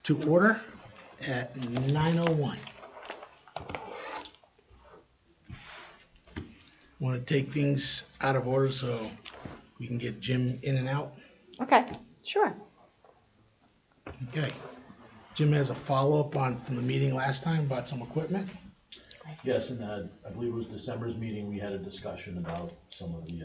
to order at 9:01. Want to take things out of order so we can get Jim in and out? Okay, sure. Okay. Jim has a follow-up from the meeting last time about some equipment. Yes, and I believe it was December's meeting, we had a discussion about some of the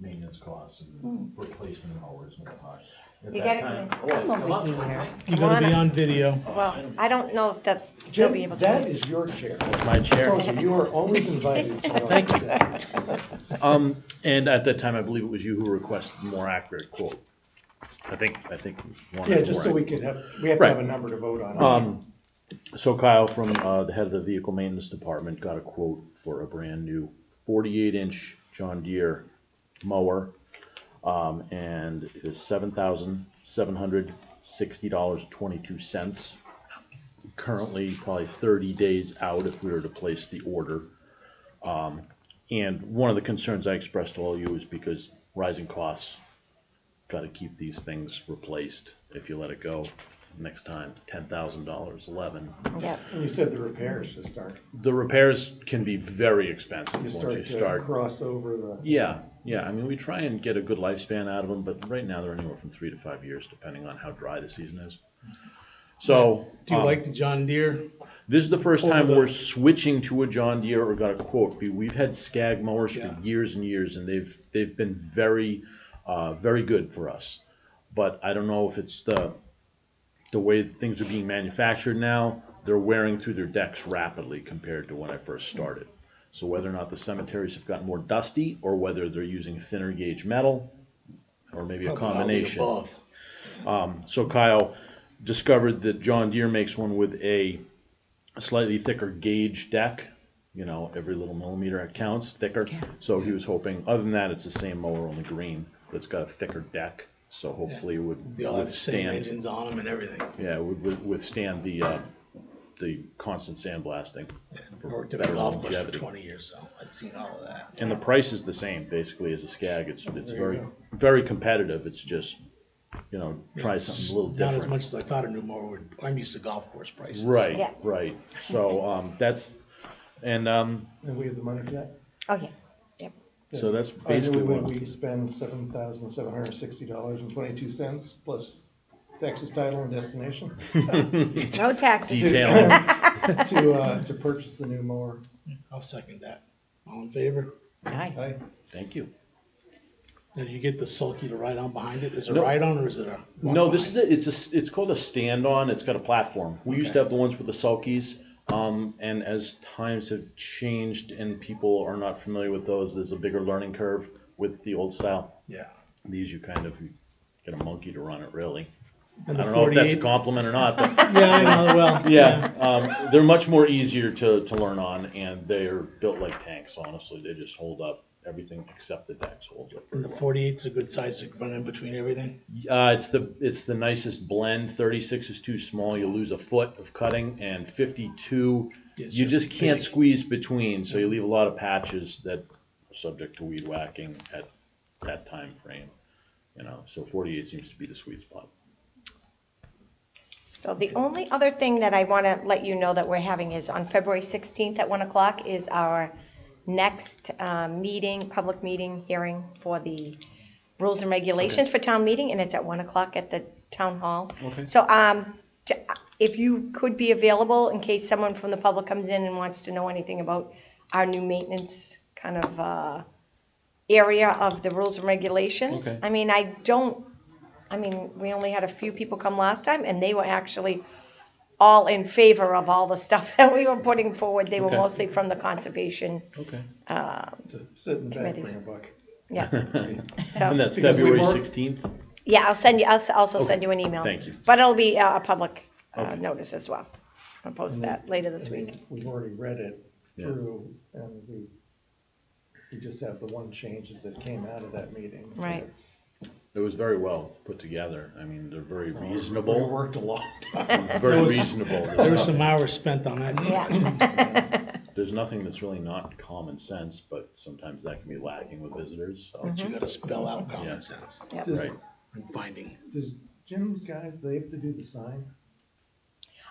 maintenance costs and replacement mowers and whatnot. At You that gotta time- come come up. over here. You're going to be on video. Well, I don't know if that they'll Jim, be able to. that is your chair. That's my chair. You are always invited. Thank you. And at that time, I believe it was you who requested a more accurate quote. I think one. Yeah, just so we could have, we have to have a number to vote on. So Kyle from the head of the vehicle maintenance department got a quote for a brand new 48-inch John Deere mower, and it is $7,760.22. Currently, probably 30 days out if we were to place the order. And one of the concerns I expressed to all you is because rising costs, got to keep these things replaced. If you let it go next time, $10,000, $11,000. Yep. And you said the repairs just start. The repairs can be very expensive You once you start to start. cross over the. Yeah. I mean, we try and get a good lifespan out of them, but right now they're anywhere from 3 to 5 years, depending on how dry the season is. So, Do you like the John Deere? this is the first Or time the- we're switching to a John Deere or got a quote. We've had Skag mowers Yeah. for years and years, and they've been very, very good for us. But I don't know if it's the way things are being manufactured now. They're wearing through their decks rapidly compared to when I first started. So whether or not the cemeteries have gotten more dusty, or whether they're using thinner gauge metal, or maybe a Probably all the combination. above. So Kyle discovered that John Deere makes one with a slightly thicker gauge deck. You know, every little millimeter counts thicker. So he was hoping, other than that, it's the same mower, only green, but it's got a thicker deck. So hopefully it would They all have the same withstand. engines on them and everything. Yeah, it would withstand the constant sandblasting. I worked at a better golf course for longevity. 20 years, so I've seen all of that. And the price is the same, basically, as a Skag. It's There you very, go. very competitive. It's just, try something a little Not different. as much as I thought a new mower would. I'm used to golf course prices. Right, Yeah. right. So, that's, and, And we have the money for that? Oh, yes. Yep. so that's I basically move that what, we spend $7,760.22 plus Texas title and destination No taxes. detailing. to purchase the new mower. I'll second that. All in favor? Aye. Aye. Thank you. Now, do you get the sulky to ride on behind it? Is it a No. ride on or is it a? walk No, this behind? is it's called a stand-on. It's got a platform. We used to have the ones with the sulkies. And as times have changed and people are not familiar with those, there's a bigger learning curve with the old style. Yeah. These you kind of get a monkey to run it, really. And I the don't know if that's a 48 compliment or not, but Yeah, I know. Well, yeah, they're much more easier to learn on, and they're built like tanks. Honestly, they just hold up. Everything except the decks holds up. And the 48's a good size to run in between everything. It's the nicest blend. 36 is too small. You lose a foot of cutting, and 52 It's you just just can't big. squeeze between. So you leave a lot of patches that are subject to weed whacking at that time frame. So 48 seems to be the sweet spot. So the only other thing that I want to let you know that we're having is on February 16th at 1 o'clock is our next public meeting hearing for the rules and regulations for town meeting, and it's at 1 o'clock at the town hall. Okay. So if you could be available in case someone from the public comes in and wants to know anything about our new maintenance kind of area of the rules and regulations. Okay. I mean, we only had a few people come last time, and they were actually all in favor of all the stuff that we were putting forward. They were Okay. mostly from the conservation, Okay. So sit in the back, Committees. bring a buck. yeah. And So, that's Because we February work- 16th. yeah, I'll also send you an email. Thank you. But it'll be a public Okay. notice as well. I'll post that later this week. We've already read it Yeah. through, and we just have the one changes that came out of that meeting. so Right. It was very well put together. I mean, they're very We reasonable. worked a long time. Very reasonable. There were some hours spent on that. Yeah. There's nothing that's really not common sense, but sometimes that can be lacking with visitors. So. But you got to spell out common Yeah. sense Yep. Does, Right. and finding. does Jim's guys, they have to do the sign?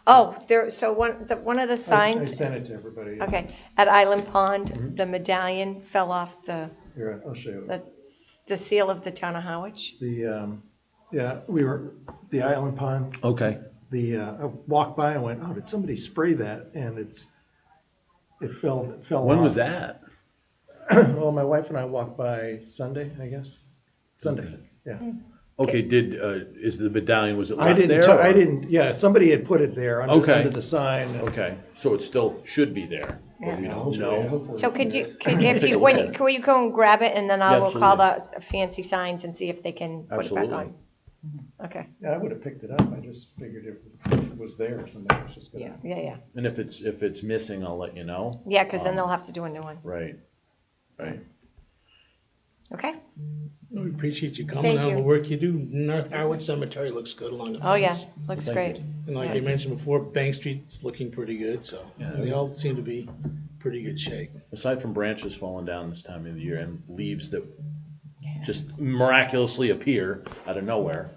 Oh, so one of the I signs, sent it to everybody. okay, at Island Pond, the medallion fell off Here, I'll show you. the seal of the town of Howard. Yeah, the Island Pond, Okay. I walked by and went, oh, did somebody spray that? And it fell off. When was that? Well, my wife and I walked by Sunday, I guess. Sunday, yeah. Okay, is the medallion, was it I left didn't, there? I or- didn't, yeah, somebody had put it there Okay. under the sign. and- Okay, so it still should be there, but we Yeah, don't hopefully- know. hopefully So it's could there. you, if Take a you, look at it. can you go and grab it, and then I Yeah, will call absolutely. the fancy signs and see if they can put it back Absolutely. on? Okay, Yeah, I would have picked it up. I just figured if it was there, somebody was just gonna. yeah, And if it's missing, I'll let you know. yeah, because then they'll have to do a new one, Right, right. okay? We appreciate you coming, Thank all the you. work you do. North Howard Cemetery looks good along the fence. Oh, yeah, looks Thank great. you. And like you mentioned before, Bank Street's looking pretty good, so they all seem to be pretty good shape. Aside from branches falling down this time of the year and leaves that just miraculously appear out of nowhere,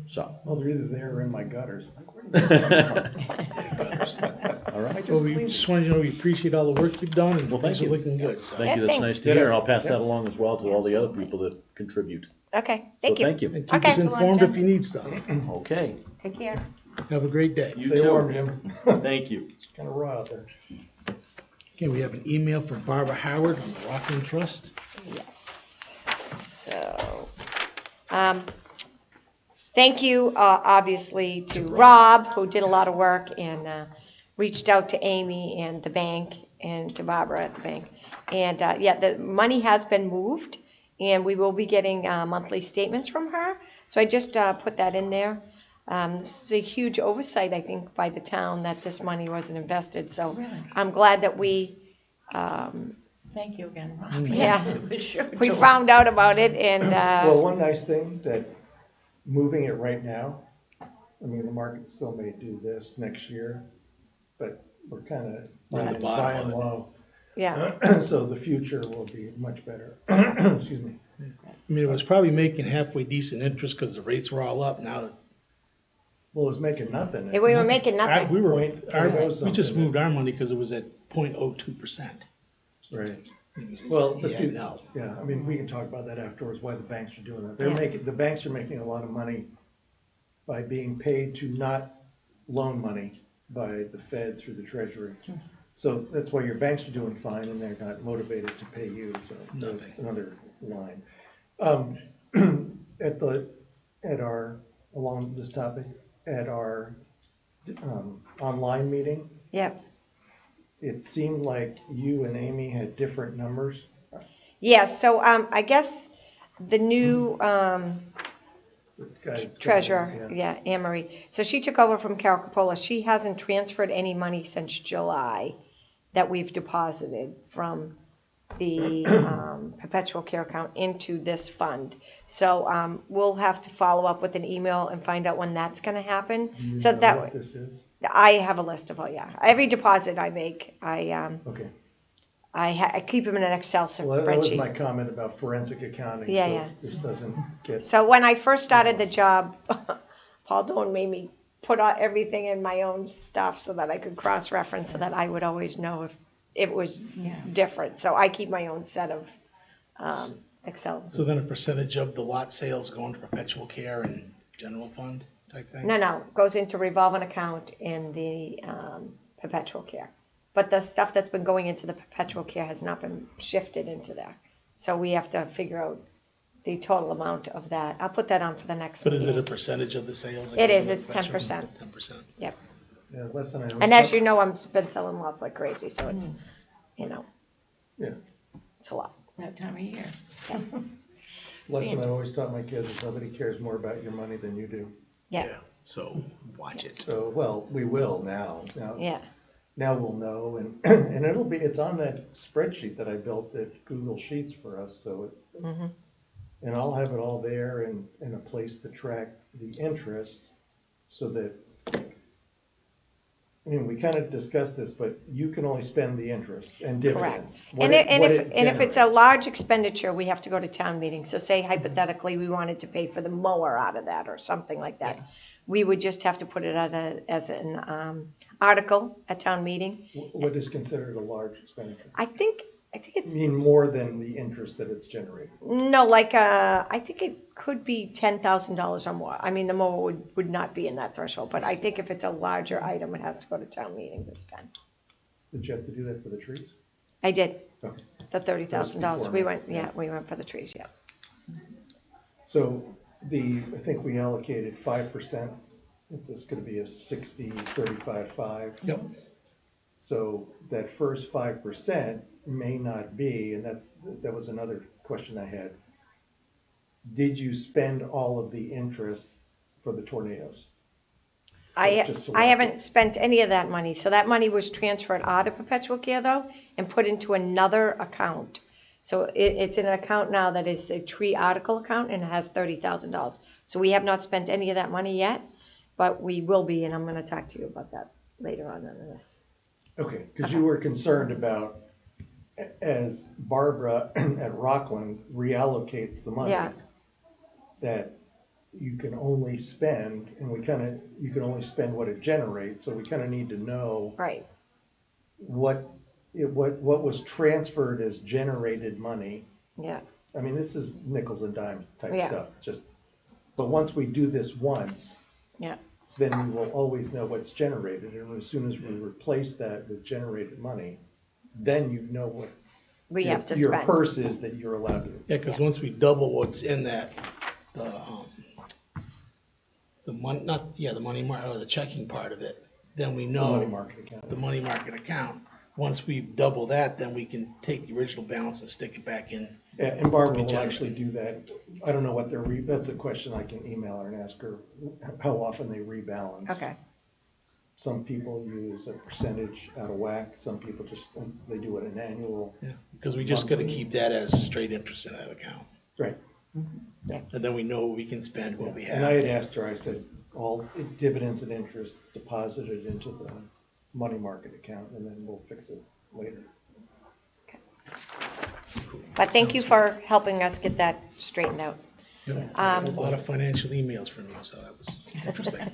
so. Well, they're either there or in my gutters. Like, where did these come from? All right. Well, we just wanted you to know we appreciate all the work you've done and Well, things thank are you. looking good. So. Thank you, Yeah, that's thanks. nice to hear, and I'll pass that along as well to all the other people that contribute. Okay, So thank you. thank you. And keep Okay. us informed if you need stuff. Okay, Take care. Have a great day. you Stay warm, too. Jim. Thank you. It's kind of raw out there. Okay, we have an email from Barbara Howard on the Rockland Trust. Yes, so, thank you, obviously, to Rob, who did a lot of work and reached out to Amy and the bank, and to Barbara at the bank. And, yeah, the money has been moved, and we will be getting monthly statements from her. So I just put that in there. This is a huge oversight, I think, by the town that this money wasn't invested, so I'm glad that we, Thank you again, Rob. yeah, Yes, sure. we found out about it, and, Well, one nice thing that moving it right now, I mean, the market still may do this next year, but we're kind of On the bottom buying of it. low. yeah. So the future will be much better. Excuse me. I mean, it was probably making halfway decent interest because the rates were all up. Now, Well, it was making nothing. We were making nothing. we were, Point- our- point oh we just something. moved our money because it was at 0.02%. Right. Well, but Yeah, see, no. yeah, I mean, we can talk about that afterwards, why the banks are doing that. The banks are making a lot of money by being paid to not loan money by the Fed through the Treasury. So that's why your banks are doing fine and they're not motivated to pay you, so that's Nothing. another line. Along this topic, at our, online meeting, Yeah. it seemed like you and Amy had different numbers. Yeah, so I guess the new Guys, treasurer, yeah. yeah, Anne Marie, so she took over from Carol Capola. She hasn't transferred any money since July that we've deposited from the perpetual care account into this fund. So we'll have to follow up with an email and find out when that's gonna happen. You So know that, what this is? I have a list of, oh yeah, every deposit I make, Okay. I keep them in an Excel Well, that was spreadsheet. my comment about forensic accounting. Yeah, so yeah. This doesn't get, So when I first started the job, Paul Doan made me put everything in my own stuff so that I could cross-reference, so that I would always know if it was Yeah. different. So I keep my own set of Excel. So then a percentage of the lot sales going to perpetual care and general fund type thing? No, goes into revolving account in the perpetual care. But the stuff that's been going into the perpetual care has not been shifted into there. So we have to figure out the total amount of that. I'll put that on for the next But is it a meeting. percentage of the sales? It is, it's 10%. 10%. Yep. yeah, less than I. And as you know, I've been selling lots like crazy, so it's, you know, Yeah, it's a lot. That time of year. lesson I always taught my kids is nobody cares more about your money than you do. Yeah, Yeah, so watch it. So, well, we will now. yeah, Now we'll know, and, and it's on that spreadsheet that I built at Google Sheets for us, so it, and I'll have it all there and a place to track the interest, so that, I mean, we kind of discussed this, but you can only spend the interest and dividends. correct. what And it- if, what it and if it's a generates. large expenditure, we have to go to town meeting. So say hypothetically, we wanted to pay for the mower out of that or something like that. We would just have to put it as an article at town meeting. What is considered a large expenditure? I think I it's, mean, more than the interest that it's generated. no, like, I think it could be $10,000 or more. I mean, the more would not be in that threshold, but I think if it's a larger item, it has to go to town meeting to spend. Did you have to do that for the trees? I did, Okay. the $30,000. We went, Yeah. yeah, we went for the trees, yeah. So I think we allocated 5%. It's just gonna be a 60, 35, 5. Yep. So that first 5% may not be, and that was another question I had. Did you spend all of the interest for the tornadoes? Just so I haven't spent any of that money, so that money was transferred out of perpetual care though, and put into another account. So it's in an account now that is a tree article account, and it has $30,000. So we have not spent any of that money yet, but we will be, and I'm gonna talk to you about that later on in this. Okay, because you were concerned about, as Barbara at Rockland reallocates the money, Yeah. that you can only spend, and you can only spend what it generates, so we kind of need to know Right, what was transferred as generated money. yeah, I mean, this is nickels and dimes type Yeah. stuff, but once we do this once, yeah, then we will always know what's generated, and as soon as we replace that with generated money, then you know what we have to your spend. purse is that you're allowed to. Yeah, because once we double what's in that, the money market, or the checking part of it, then we It's a know. money market account. The money market account. Once we double that, then we can take the original balance and stick it back in. Yeah, and Barbara will generated. actually do that. I don't know what that's a question I can email her and ask her how often they rebalance. Okay, Some people use a percentage out of whack, some people they do it an annual. Yeah, because we just gotta keep that as straight interest in that account. Right. And then we know we can spend what we And I had have. asked her, I said, all dividends and interest deposited into the money market account, and then we'll fix it later. but thank you for helping us get that straightened out. Yeah, A lot of financial emails from you, so that was interesting.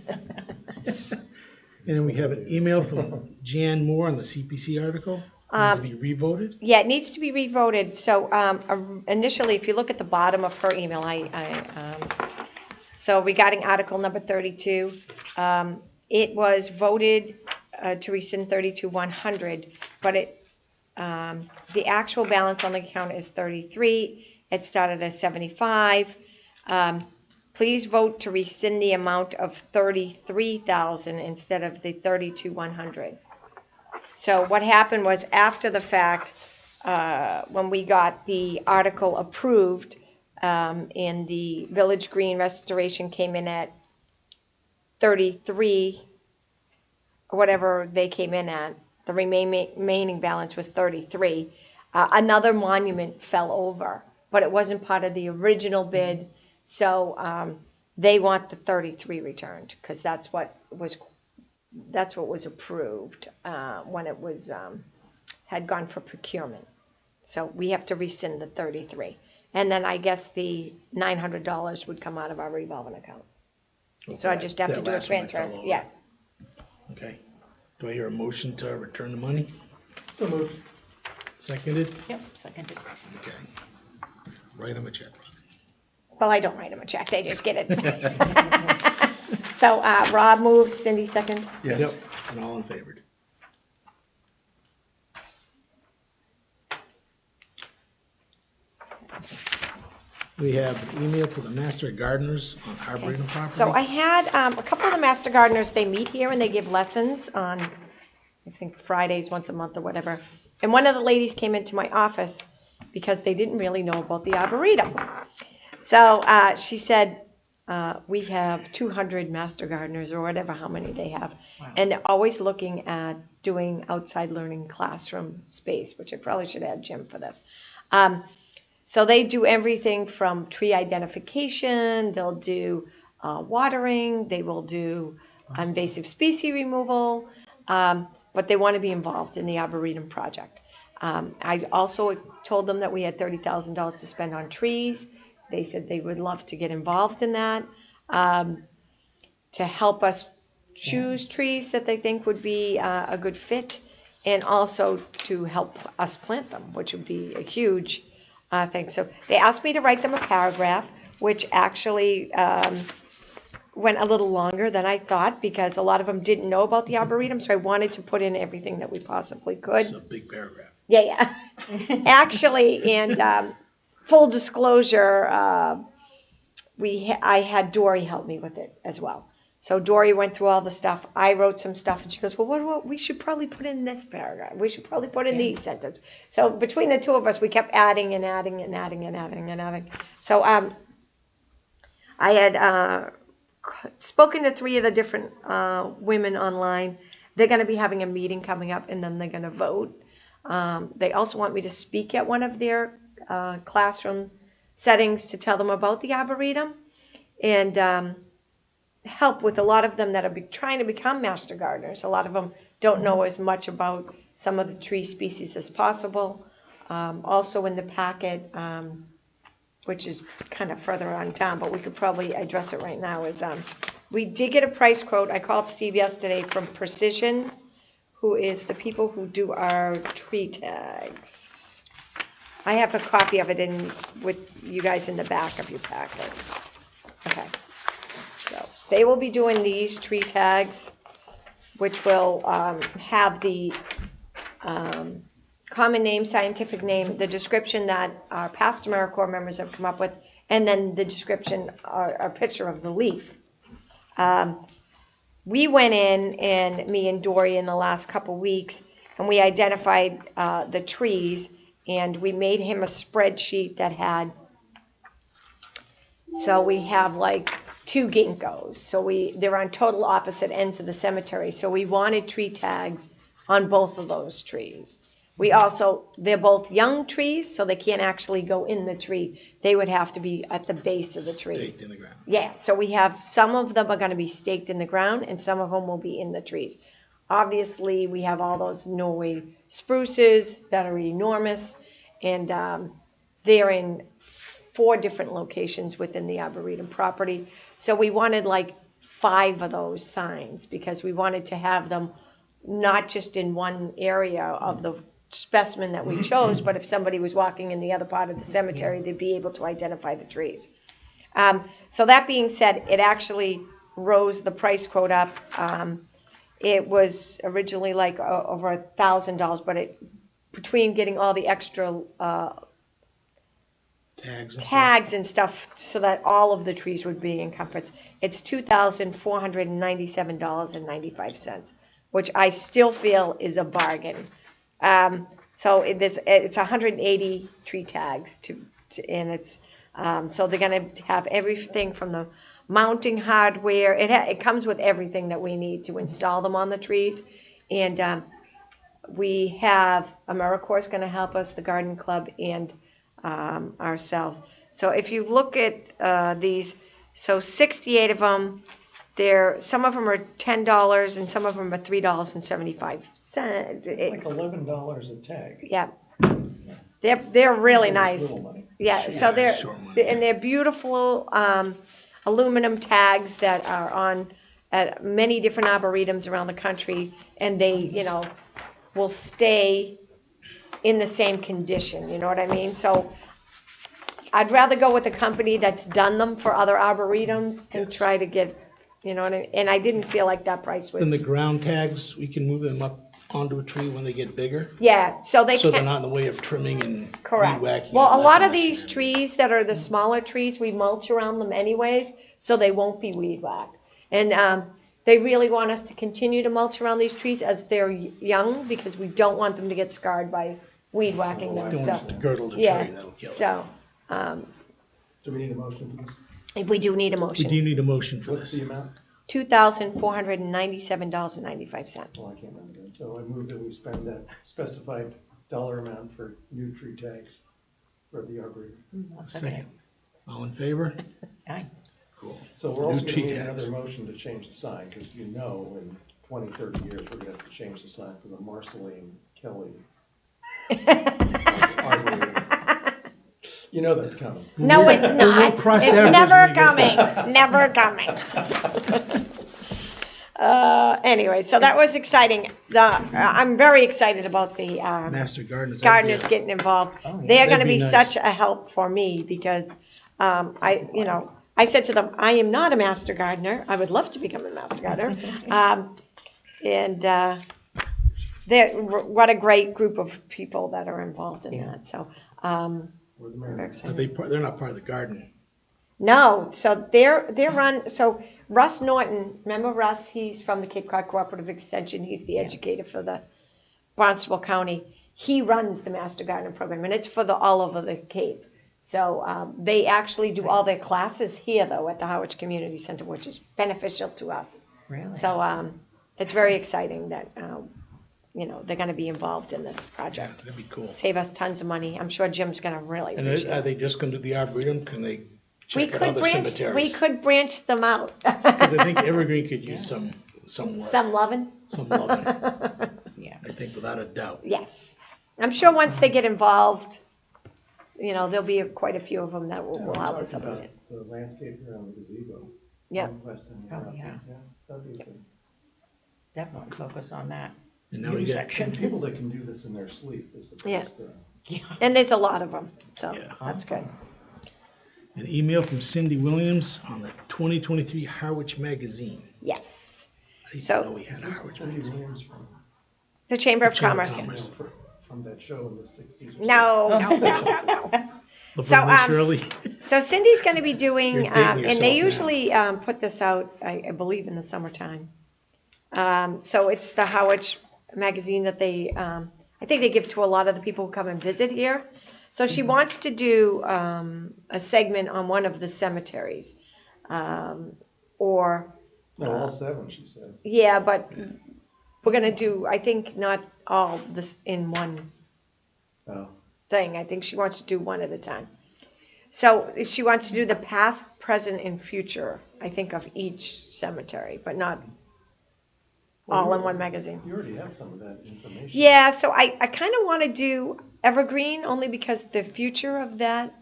And we have an email from Jan Moore on the CPC article. Needs to be revoted. Yeah, it needs to be revoted. So initially, if you look at the bottom of her email, so regarding Article number 32, it was voted to rescind 32-100, but the actual balance on the account is 33. It started as 75. Please vote to rescind the amount of 33,000 instead of the 32-100. So what happened was, after the fact, when we got the article approved, and the Village Green restoration came in at 33, or whatever they came in at, the remaining balance was 33. Another monument fell over, but it wasn't part of the original bid, so they want the 33 returned, because that's what was approved when it was had gone for procurement. So we have to rescind the 33, and then I guess the $900 would come out of our revolving account. So I just have to That do a last one that transfer. fell over. Yeah. Okay. Do I hear a motion to return the money? So moved. Seconded? Yep, seconded. Okay. Write them a check. Well, I don't write them a check; they just get it. So Rob moved, Cindy second. Yes. Yep. And all in favor? We have an email to the Master Gardeners on Arboretum property. So I had a couple of the Master Gardeners, they meet here and they give lessons on, I think, Fridays once a month or whatever. And one of the ladies came into my office because they didn't really know about the Arboretum. So she said, we have 200 Master Gardeners, or whatever, how many they have. Wow. And they're always looking at doing outside learning classroom space, which I probably should add Jim for this. So they do everything from tree identification, they'll do watering, they will do invasive species removal, but they want to be involved in the Arboretum project. I also told them that we had $30,000 to spend on trees. They said they would love to get involved in that. to help us choose trees that they think would be a good fit, and also to help us plant them, which would be a huge thing. So they asked me to write them a paragraph, which actually went a little longer than I thought, because a lot of them didn't know about the Arboretum, so I wanted to put in everything that we possibly could. It's a big paragraph. Yeah. Actually, and full disclosure, I had Dory help me with it as well. So Dory went through all the stuff. I wrote some stuff, and she goes, "Well, what we should probably put in this paragraph. We should probably put in these sentences." So between the two of us, we kept adding and adding and adding and adding and adding. So I had spoken to 3 of the different women online. They're going to be having a meeting coming up, and then they're going to vote. They also want me to speak at one of their classroom settings to tell them about the Arboretum, and help with a lot of them that are trying to become master gardeners. A lot of them don't know as much about some of the tree species as possible. Also in the packet, which is kind of further on down, but we could probably address it right now, is we did get a price quote. I called Steve yesterday from Precision, who is the people who do our tree tags. I have a copy of it with you guys in the back of your packet. Okay. So they will be doing these tree tags, which will have the common name, scientific name, the description that our past AmeriCorps members have come up with, and then the description, a picture of the leaf. We went in, and me and Dory in the last couple weeks, and we identified the trees, and we made him a spreadsheet that had, so we have like 2 ginkgos. So they're on total opposite ends of the cemetery. So we wanted tree tags on both of those trees. They're both young trees, so they can't actually go in the tree. They would have to be at the base of the tree. Staked in the ground. Yeah, so we have, some of them are gonna be staked in the ground, and some of them will be in the trees. Obviously, we have all those Norway spruces that are enormous, and they're in 4 different locations within the Arboretum property. So we wanted like 5 of those signs, because we wanted to have them not just in one area of the specimen that we chose, but if somebody was walking in the other part of the cemetery, they'd be able to identify the trees. So that being said, it actually rose the price quote up. It was originally like over $1,000, but between getting all the extra tags and stuff so that all of the trees would be encompassed, it's $2,497.95, which I still feel is a bargain. So it's 180 tree tags and it's so they're going to have everything from the mounting hardware. It comes with everything that we need to install them on the trees, and we have AmeriCorps is going to help us, the Garden Club, and ourselves. So if you look at these, so 68 of them. Some of them are $10 and some of them are $3.75. It's like $11 a tag. Yeah, they're really nice. Little money. Yeah, so they're beautiful aluminum tags that are on at many different arboretums around the country, and they, will stay in the same condition. You know what I mean? So I'd rather go with a company that's done them for other arboretums and try to get. You know what I mean? And I didn't feel like that price was. Then the ground tags, we can move them up onto a tree when they get bigger, Yeah, so they so they're can, not in the way of trimming and weed correct. whacking. Well, a and lot of less these trees that are the smaller trees, we mulch around them anyways, so they won't be weed whacked. And they really want us to continue to mulch around these trees as they're young, because we don't want them to get scarred by weed whacking them, Don't so. want to girdle the tree, Yeah, that'll kill it. so, Do we need a motion for this? we do need a We motion. do need a motion for What's this. the amount? $2,497.95. Oh, I can't remember that. So I move that we spend that specified dollar amount for new tree tags for the arboretum. Second. All in favor? Aye. Cool. So we're New also tree gonna need tags. another motion to change the sign, because in 20, 30 years, we're gonna have to change the sign from the Marceline Kelly Arboretum. You know that's coming. No, it's not. cross It's that bridge never when we get coming, never coming. Anyway, so that was exciting. I'm very excited about the Master Gardeners. gardeners getting involved. They are That'd gonna be be nice. such a help for me because, I said to them, I am not a master gardener. I would love to become a master gardener. And, what a great group of people that are involved in that, so, We're the very mayor. excited. They're not part of the garden. No, so they're run, so Russ Norton, remember Russ? He's from the Cape Cod Cooperative Extension. He's the educator for the Barnstable County. He runs the Master Gardener program, and it's for all over the Cape. So they actually do all their classes here, though, at the Howard Community Center, which is beneficial to us. Really? So it's very exciting that, they're going to be involved in this Yeah, project. that'd be cool. Save us tons of money. I'm sure Jim's going to really And appreciate are it. they just gonna do the Arboretum? Can they We check out could other branch, cemeteries? we could branch them out. Because I think Evergreen could use some work, Some loving? some loving, Yeah. I think without a doubt. Yes. I'm sure once they get involved, there'll be quite a few of them that will help us out with About it. the landscape around the gazebo. Yep. on West End Oh, Road. yeah. That'd be good. Definitely focus on that. And now we got, And people that can do this in their sleep as Yeah. opposed to. Yeah. And there's a lot of them, so Yeah. that's good. an email from Cindy Williams on the 2023 Harwich Magazine. Yes. I didn't So- know we had Is a this the Harwich Cindy Magazine. Williams from, The Chamber of Chamber of Commerce. Commerce. from that show in the 60s? or No, no, no, no, no. Laverne and Shirley. So Cindy's going to be doing, You're dating and yourself they now. usually put this out, I believe, in the summertime. So it's the Howard magazine that they, I think they give to a lot of the people who come and visit here. So she wants to do a segment on one of the cemeteries, or No, all 7, she said. yeah, but we're going to do, I think, not all this in one Oh, thing. I think she wants to do one at a time. So she wants to do the past, present, and future, I think, of each cemetery, but not all in one magazine. you already have some of that information. Yeah, so I kind of want to do Evergreen only because the future of that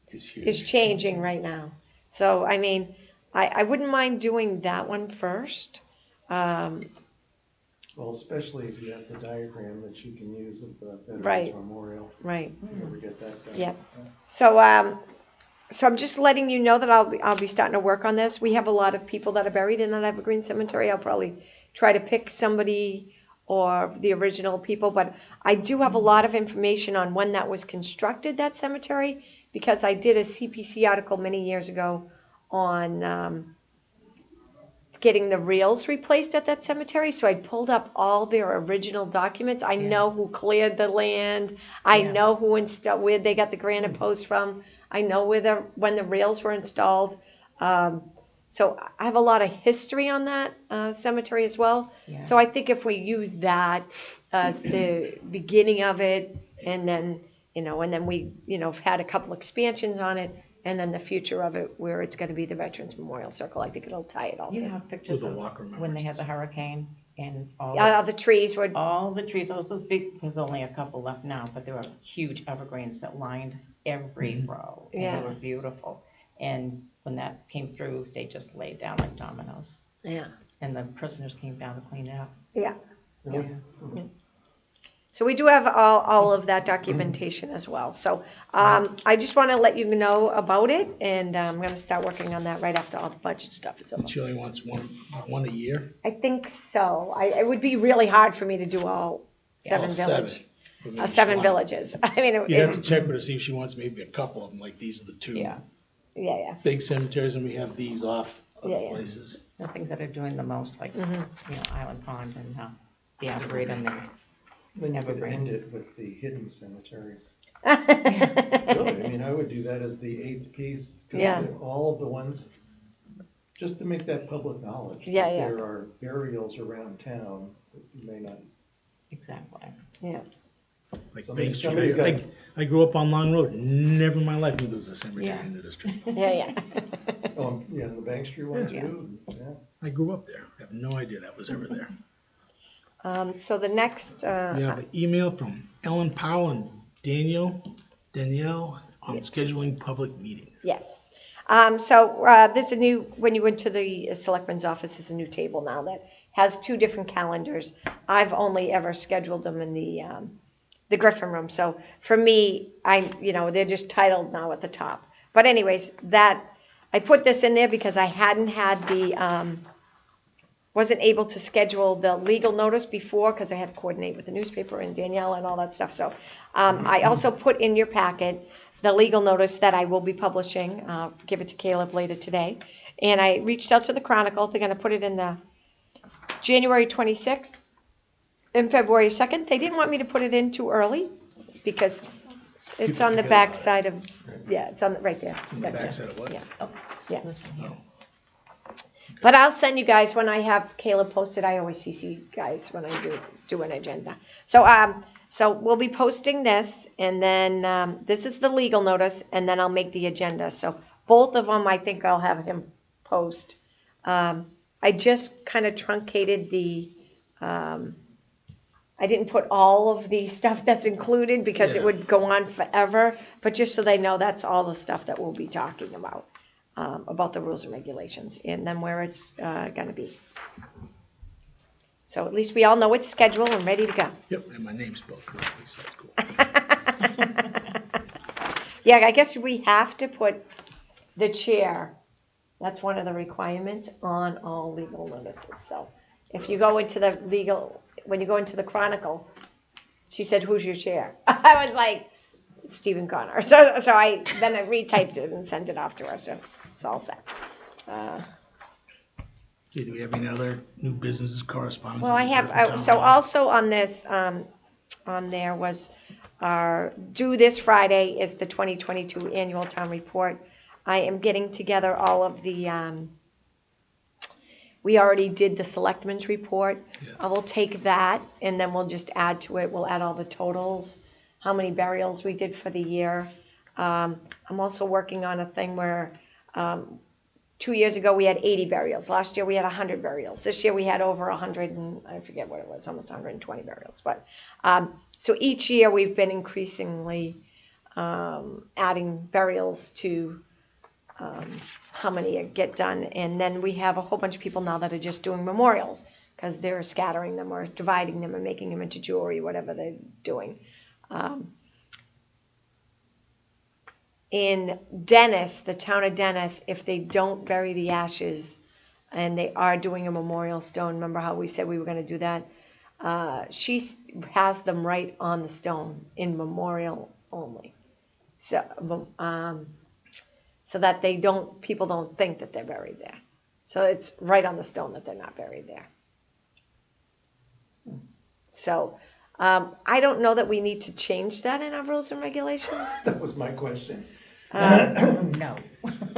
It's huge. is changing right now. So, I mean, I wouldn't mind doing that one first. Well, especially if you have the diagram that you can use of the Right. Veterans Memorial. Right. If you ever get that done. Yeah. So, so I'm just letting you know that I'll be starting to work on this. We have a lot of people that are buried in that Evergreen Cemetery. I'll probably try to pick somebody or the original people, but I do have a lot of information on when that was constructed, that cemetery, because I did a CPC article many years ago on getting the rails replaced at that cemetery. So I pulled up all their original documents. I know who cleared the land. I Yeah. know who installed, where they got the granite posts from. I know when the rails were installed. So I have a lot of history on that cemetery as well. Yeah. So I think if we use that as the beginning of it, and then we have had a couple expansions on it, and then the future of it where it's going to be the Veterans Memorial Circle, I think it'll tie it all You together. have pictures With of the walker when they had the hurricane and The trees were, all the trees, those are big, there's only a couple left now, but there were huge evergreens that lined every row. And Yeah. they were beautiful. And when that came through, they just laid down like dominoes. yeah, And the prisoners came down to clean it up. yeah. Yeah. So we do have all of that documentation as well. So I just want to let you know about it, and I'm going to start working on that right after all the budget stuff is over. She only wants one a year. I think so. It would be really hard for me to do all seven All village, But maybe seven she villages. I mean, You have to check with her, see if she wants maybe a couple of them, like these are the two Yeah. yeah. big cemeteries, and we have these off other Yeah. places. The things that are doing the most, like, Mm-hmm. Island Pond and the Arboretum and Then you could Evergreen. end it with the hidden cemeteries. Really, I mean, I would do that as the 8th piece. 'Cause Yeah. all of the ones, just to make that public knowledge. Yeah, that yeah. There are burials around town that you may not. exactly. Yeah. Like Somebody- Main somebody's Street. got- I grew up on Long Road. Never in my life knew there was a cemetery Yeah. in the district. Yeah. Oh, yeah, and the Bank Street one Yeah. too, yeah. I grew up there. I have no idea that was ever there. So the next, We have an email from Ellen Powell and Danielle on scheduling public meetings. yes. So there's a new, when you went to the selectman's office, there's a new table now that has 2 different calendars. I've only ever scheduled them in the Griffin Room. So for me, they're just titled now at the top. But anyways, I put this in there because I hadn't had wasn't able to schedule the legal notice before because I had to coordinate with the newspaper and Danielle and all that stuff. So I also put in your packet the legal notice that I will be publishing. Give it to Caleb later today. And I reached out to the Chronicle. They're going to put it in the January 26th and February 2nd. They didn't want me to put it in too early because it's People on the forget back about it. side of, it's on right there. The That's it. backside of what? Yeah. Oh, Yeah. this one here. But I'll send you guys when I have Caleb posted. I always CC you guys when I do an agenda. So we'll be posting this, and then this is the legal notice, and then I'll make the agenda. So both of them, I think I'll have him post. I just kind of truncated I didn't put all of the stuff that's included because it Yeah. would go on forever, but just so they know that's all the stuff that we'll be talking about the rules and regulations, and then where it's gonna be. So at least we all know it's scheduled and ready to go. Yep, and my name's spelled correctly, so that's cool. Yeah, I guess we have to put the chair, that's one of the requirements on all legal notices. So if you go into when you go into the Chronicle, she said, "Who's your chair?" I was like, Stephen Connor. So I retyped it and sent it off to her, so it's all set. Okay, do we have any other new businesses, correspondence? Well, I have, so also on this, on there was due this Friday is the 2022 annual town report. I am getting together all of the, we already did the selectmen's report. Yeah. I will take that and then we'll just add to it, we'll add all the totals, how many burials we did for the year. I'm also working on a thing where 2 years ago we had 80 burials. Last year we had 100 burials. This year we had over 100 and I forget what it was, almost 120 burials. But so each year we've been increasingly adding burials to how many get done. And then we have a whole bunch of people now that are just doing memorials because they're scattering them or dividing them and making them into jewelry, whatever they're doing. In Dennis, the town of Dennis, if they don't bury the ashes and they are doing a memorial stone, remember how we said we were going to do that? She has them right on the stone in memorial only. So that people don't think that they're buried there. So it's right on the stone that they're not buried there. So I don't know that we need to change that in our rules and regulations. That was my question. No.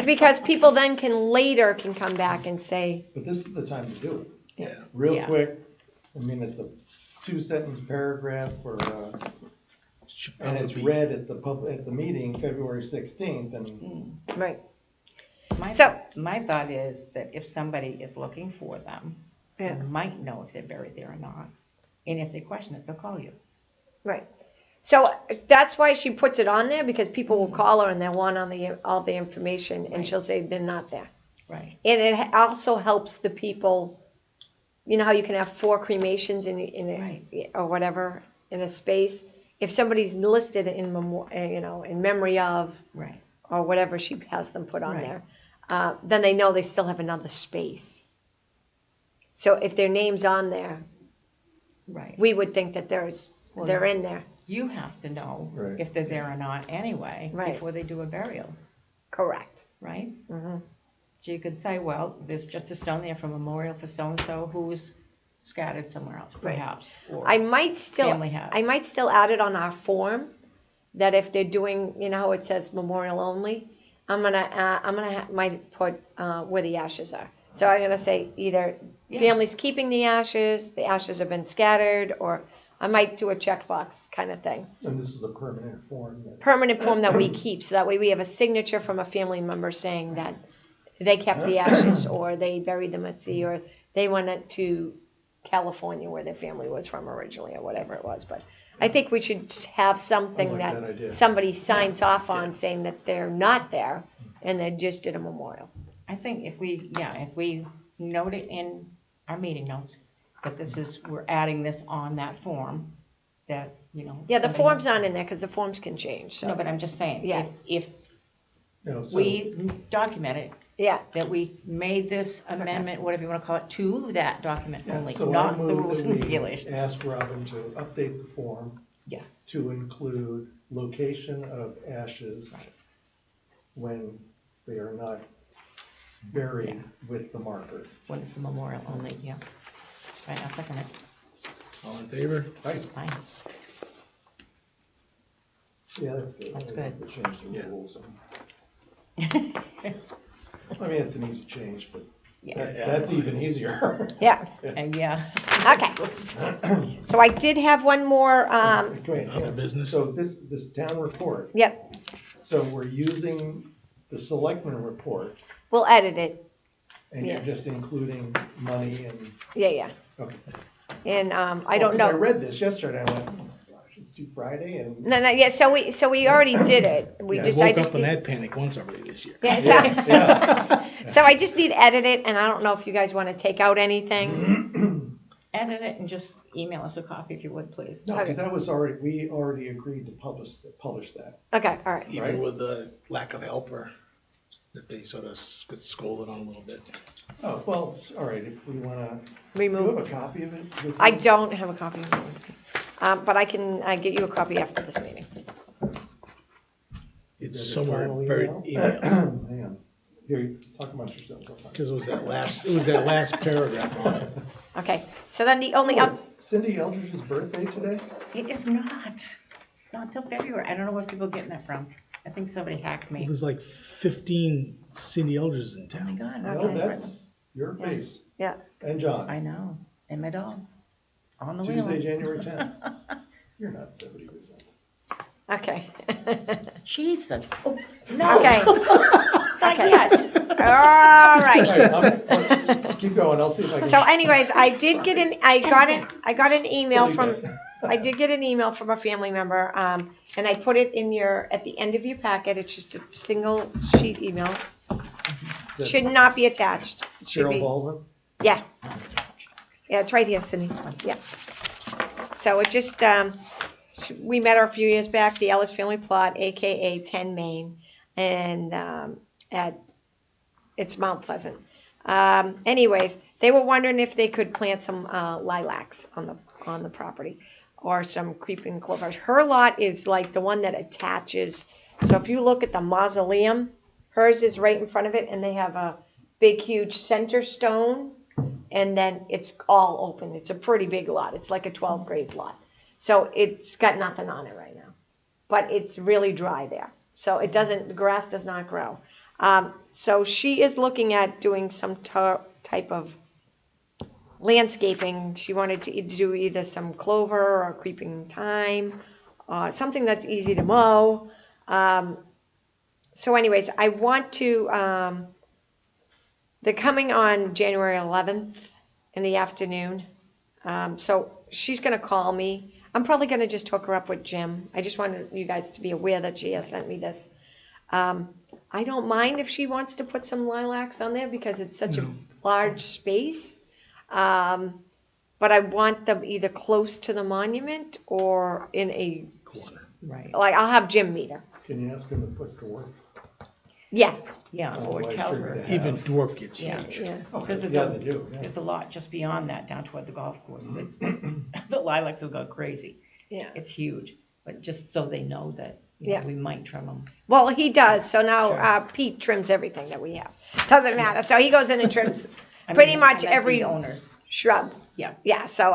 Because people then can come back and say, But this is the time to do it. Yeah. Real Yeah. quick, I mean, it's a 2-sentence paragraph Should and it's probably be- read at the meeting, February 16th, and right. So- My thought is that if somebody is looking for them, Yeah. they might know if they're buried there or not. And if they question it, they'll call you. Right. So that's why she puts it on there, because people will call her and they'll want all the information, and Right. she'll say they're not there. Right. And it also helps the people, you know how you can have 4 cremations in or whatever in a space. If somebody's listed in in memory of, Right. or whatever she has them put on Right. there, then they know they still have another space. So if their name's on there, Right. we would think that they're in there. You have to know Right. if they're there or not anyway, Right. before they do a burial, Correct. right? So you could say, well, there's just a stone there for memorial for so-and-so who's scattered somewhere else, perhaps. Or I might still Family has. add it on our form that if they're doing, you know how it says memorial only, might put where the ashes are. So I'm gonna say either Yeah. family's keeping the ashes have been scattered, or I might do a checkbox kind of thing. and this is a permanent form. Permanent form that we keep, so that way we have a signature from a family member saying that they kept the ashes, or they buried them at sea, or they went to California where their family was from originally, or whatever it was. But I think we should have something I like that that idea. somebody signs off on saying that they're not there and they just did a memorial. I think if we note it in our meeting notes, that this is, we're adding this on that form, that, you know. Yeah, the somebody form's has- not in there, because the forms can change, No, so, but I'm just saying, Yeah. if You know, so, we document it, yeah. that we made this amendment, whatever you wanna call it, to that document yeah, only, so I not the move rules that and we regulations. ask Robin to update the form Yes, to include location of ashes when they are not buried with the marker. when it's a memorial only, yeah. Right, I'll second it, All in favor? Right, fine. yeah, that's good. That's I think good. they changed the Yeah. rules. I mean, it's an easy change, but Yeah, that's even easier. Yeah, and yeah. okay. So I did have one more, Wait, Other business? So this town report, yep, so we're using the selectmen report we'll edit it, and you're Yeah. just including money and, yeah, okay. and, I Oh, don't 'cause know. I read this yesterday, I went, oh my gosh, it's due Friday and. No, no, yeah, so we already did it, we Yeah, just, I I woke just up in need, that panic once already this year. yeah, Yeah, so I just need to edit it, and I don't know if you guys wanna take out anything. Edit it and just email us a copy if you would, please. no, because that was already, we already agreed to publish that. Okay, all right, Even Right. with the lack of help or that they sort of get scolded on a little bit. Oh, well, all right, if we wanna, do you remove. have a copy of it? with I you? don't have a copy of it, but I can, get you a copy after this meeting. It's Is that a somewhere final buried email? emails. Hang on, here, you talk amongst yourselves. I'll find it. Because it was that last paragraph on it. Okay, so then the only, Oh, it's Cindy Eldridge's birthday today? It is not till February. I don't know where people are getting that from. I think somebody hacked me. There's like 15 Cindy Elders in Oh my town. God. No, Okay. that's your face yeah, and John. I know, and my dog, on the Tuesday, wheel. January 10th. You're not 70 years old. okay, Jesus, oh, no, okay, not okay. yet. All right. All right, keep going, I'll see if I can. So anyways, I did get I got an email from, I did get an email from a family member, and I put it in at the end of your packet, it's just a single sheet email. Is Should that not be attached. It should Cheryl be- Baldwin? Yeah. Yeah, it's right here, Cindy. Yeah. So it just, we met her a few years back, the Ellis Family Plot, AKA 10 Main, and it's Mount Pleasant. Anyways, they were wondering if they could plant some lilacs on the property or some creeping clover. Her lot is like the one that attaches. So if you look at the mausoleum, hers is right in front of it, and they have a big, huge center stone, and then it's all open. It's a pretty big lot. It's like a 12 grade lot. So it's got nothing on it right now, but it's really dry there. So the grass does not grow. So she is looking at doing some type of landscaping. She wanted to do either some clover or creeping thyme, something that's easy to mow. So anyways, I want to, they're coming on January 11th in the afternoon. So she's gonna call me. I'm probably gonna just hook her up with Jim. I just wanted you guys to be aware that she has sent me this. I don't mind if she wants to put some lilacs on there because it's such a large space. But I want them either close to the monument or in a, Corner. Right, like, I'll have Jim meet her. Can you ask him to put to work? Yeah, yeah, or Otherwise, tell you're her. gonna have- Even dwarf gets Yeah. huge. yeah. Because there's Yeah, they do, yeah. there's a lot just beyond that down toward the golf course. That's, the lilacs will go crazy. Yeah. It's huge, but just so they know that, you know, Yeah. we might trim them. Well, he does. So now Sure. Pete trims everything that we have. Doesn't matter. So he goes in and trims I pretty mean, much I meant every the owners, shrub. yeah, Yeah. So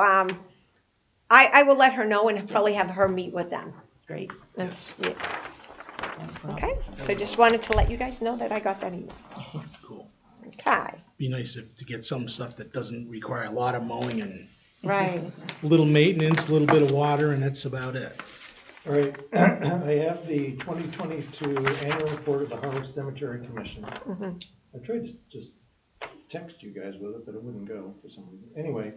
I will let her know and probably have her meet with them. great. That's yeah. No problem. Okay. So just wanted to let you guys know that I got that email. Cool. Okay. Be nice to get some stuff that doesn't require a lot of mowing and Right. little maintenance, a little bit of water, and that's about it. All right, I have the 2022 annual report of the Harvard Cemetery Commission. I tried to just text you guys with it, but it wouldn't go for some reason. Anyway,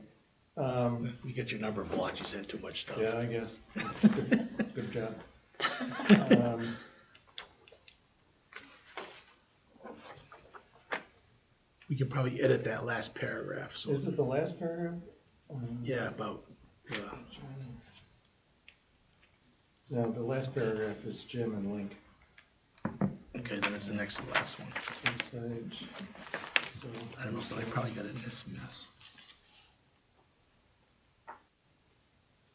You get your number blocked, you send too much stuff. yeah, I guess. Good job. We can probably edit that last paragraph, so. Is it the last paragraph? Yeah, about, No, the last paragraph is Jim and Link. okay, then it's the next to last one. Inside, so. I don't know, but I probably got it in this mess.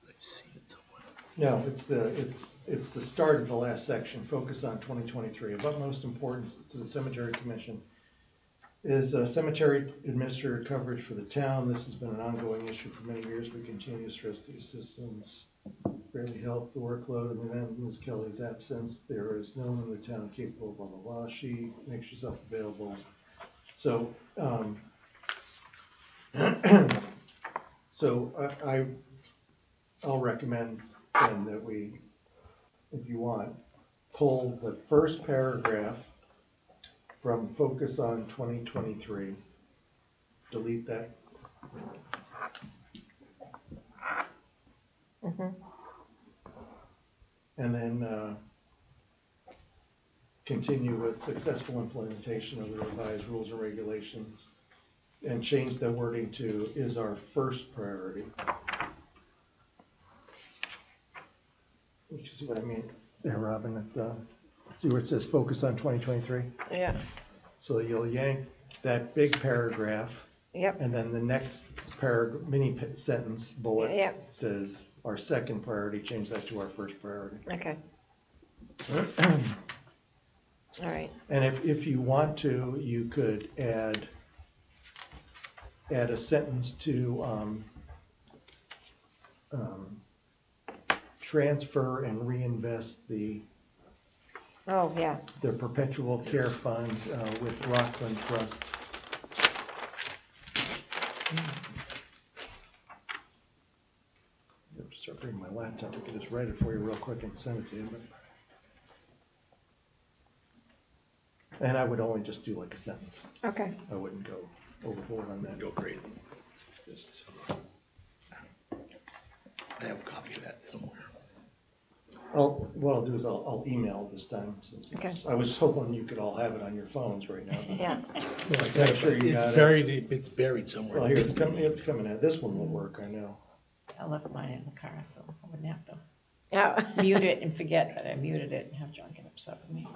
Let's see it somewhere. No, it's the start of the last section, focus on 2023. Of utmost importance to the Cemetery Commission is cemetery administrator coverage for the town. This has been an ongoing issue for many years. We continue to stress the assistance greatly help the workload in the event of Ms. Kelly's absence. There is no one in the town capable, blah, blah, blah. She makes herself available. So, I'll recommend then that we, if you want, pull the first paragraph from focus on 2023. Delete that. And then continue with successful implementation of the revised rules and regulations and change the wording to is our first priority. You see what I mean there, Robin? See where it says focus on 2023? Yeah. So you'll yank that big paragraph, Yep. and then the next sentence bullet Yep. says our second priority, change that to our first priority. Okay. All right. And if you want to, you could add a sentence to transfer and reinvest the Oh, yeah. perpetual care fund with Rockland Trust. I have to start bringing my laptop. I can just write it for you real quick and send it to you. And I would only just do like a sentence. Okay. I wouldn't go overboard on that. Go crazy. Just, I have a copy of that somewhere. what I'll do is I'll email this time since Okay. I was hoping you could all have it on your phones right now. but- Yeah. Make sure you It's got it. buried, it's buried somewhere. Well, here, it's coming out. This one will work, I know. I left mine in the car, so I wouldn't have to Yeah. mute it and forget that I muted it and have John get upset with me.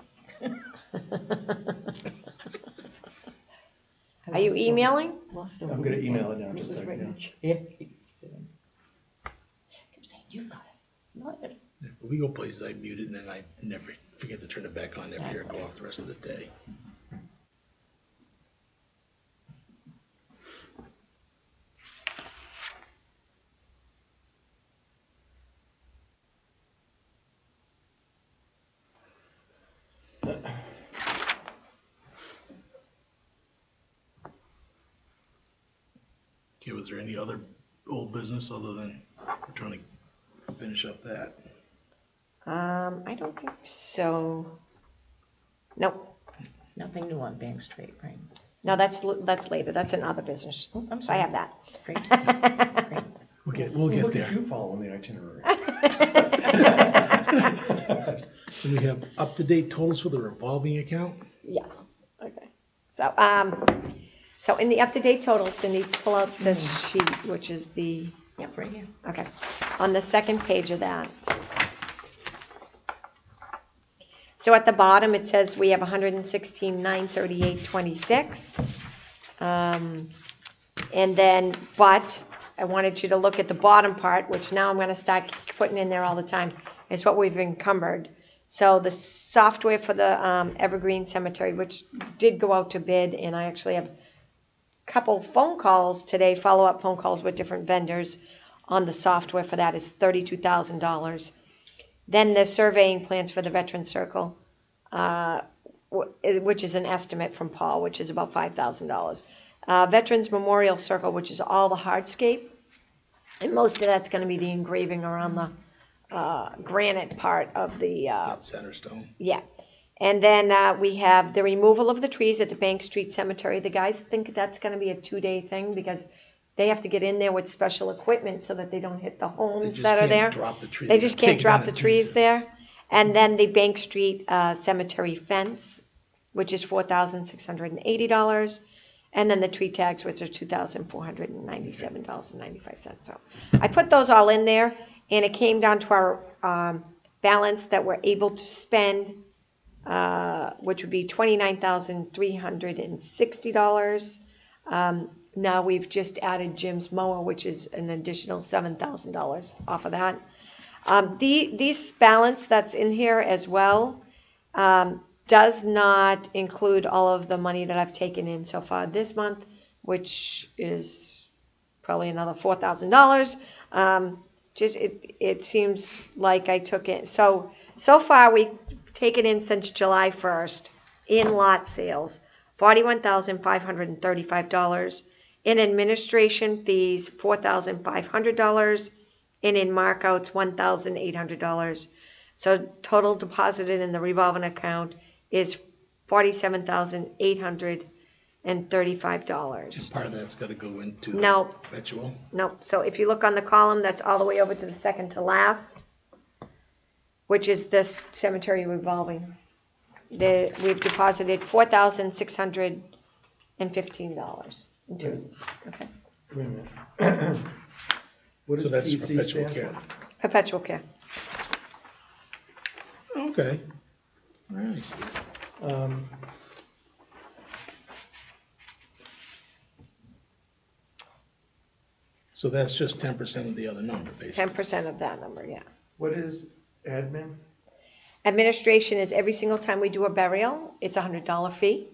Are you emailing? I'm gonna email it now, It just was like, right in yeah. the chair. He's sitting. Kept saying, you've got it. Not it. We go places I mute it and then I never forget to turn it back on every year and go Exactly. off the rest of the day. Okay, was there any other old business other than we're trying to finish up that? I don't think so. Nope. Nothing new on Bank Street, right? No, that's later. That's another business. Oh, I'm I sorry. have that. Great. We'll get Look there. at you following the itinerary. Do we have up-to-date totals for the revolving account? Yes. Okay. So in the up-to-date totals, Cindy, pull out this sheet, which is the, Yep, right here. okay, on the second page of that. So at the bottom, it says we have 116,938.26. And then, but I wanted you to look at the bottom part, which now I'm gonna start putting in there all the time, is what we've encumbered. So the software for the Evergreen Cemetery, which did go out to bid, and I actually have a couple phone calls today, follow-up phone calls with different vendors on the software for that is $32,000. Then the surveying plans for the Veteran Circle, which is an estimate from Paul, which is about $5,000. Veterans Memorial Circle, which is all the hardscape, and most of that's gonna be the engraving around the granite part of the, That center stone. yeah. And then we have the removal of the trees at the Bank Street Cemetery. The guys think that's gonna be a 2-day thing because they have to get in there with special equipment so that they don't hit the homes just that are can't there. drop the tree. They They just gotta can't take it drop down the in trees pieces. there. And then the Bank Street Cemetery fence, which is $4,680. And then the tree tags, which are $2,497.95. So I put those all in there, and it came down to our balance that we're able to spend, which would be $29,360. Now we've just added Jim's mower, which is an additional $7,000 off of that. This balance that's in here as well does not include all of the money that I've taken in so far this month, which is probably another $4,000. It seems like I took it. So far we've taken in since July 1st in lot sales, $41,535. In administration fees, $4,500. And in markouts, $1,800. So total deposited in the revolving account is $47,835. Part of that's gotta go into No. perpetual. No, so if you look on the column, that's all the way over to the second to last, which is this cemetery revolving. We've deposited $4,615 into it. Okay. Wait a minute. What So does that's PC perpetual stand care. for? Perpetual care. Okay. All right, I see. So that's just 10% of the other number, basically. 10% of that number, yeah. What is admin? Administration is every single time we do a burial, it's a $100 fee.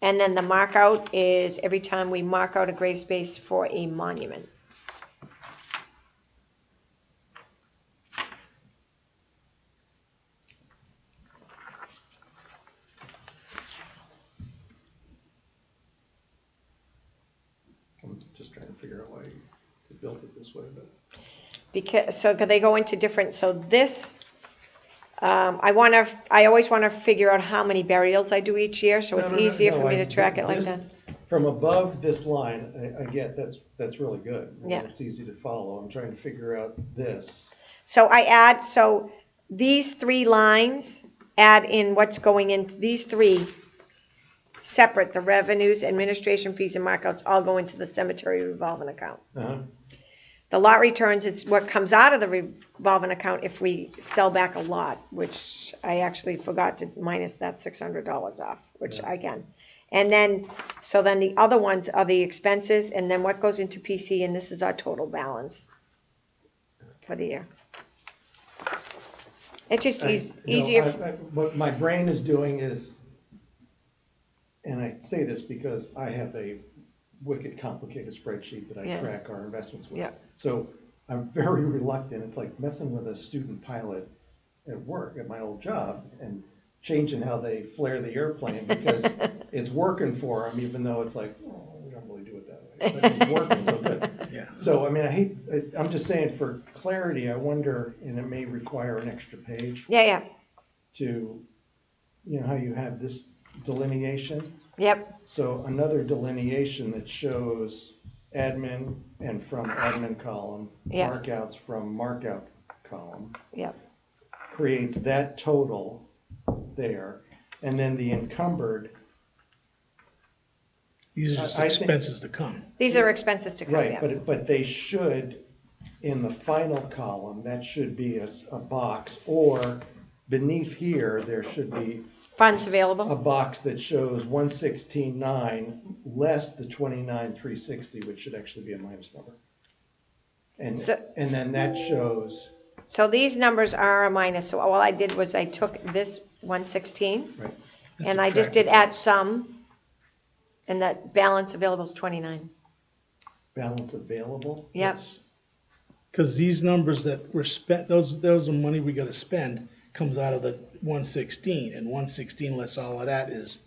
And then the mark out is every time we mark out a grave space for a monument. I'm just trying to figure out why you built it this way, but. Because, so could they go into different, so this, I always want to figure out how many burials I do each year, so it's No, no, no, easier for no, me to track it like this- that. From above this line, I get, that's really good. Yeah. It's easy to follow. I'm trying to figure out this. So so these three lines add in what's going into, these three separate, the revenues, administration fees, and markouts all go into the cemetery revolving account. Uh-huh. The lot returns is what comes out of the revolving account if we sell back a lot, which I actually forgot to minus that $600 off, which again. And then, so then the other ones are the expenses, and then what goes into PC, and this is our total balance for the year. It's just easier. What my brain is doing is, and I say this because I have a wicked complicated spreadsheet that I Yeah. track our investments with. Yeah. So I'm very reluctant. It's like messing with a student pilot at work, at my old job, and changing how they flare the airplane because it's working for them, even though it's like, oh, we don't really do it that way. But it's working so good. Yeah. So, I mean, I'm just saying for clarity, I wonder, and it may require an extra page Yeah, to, you know, how you have this delineation. yep, So another delineation that shows admin and from admin column, Yeah. markouts from markout column, yep. creates that total there. And then the encumbered, These are just I think- expenses to come. These are expenses to come, right, yeah. but they should, in the final column, that should be a box, or beneath here, there should be Funds a available, box that shows 116,900 less the 29,360, which should actually be a minus number. And So- then that shows, so these numbers are a minus, so all I did was I took this 116, right, and I just did add some, and that balance available is 29. balance available. Yep, Because these numbers that were spent, those are money we gotta spend, comes out of the 116, and 116 less all of that is,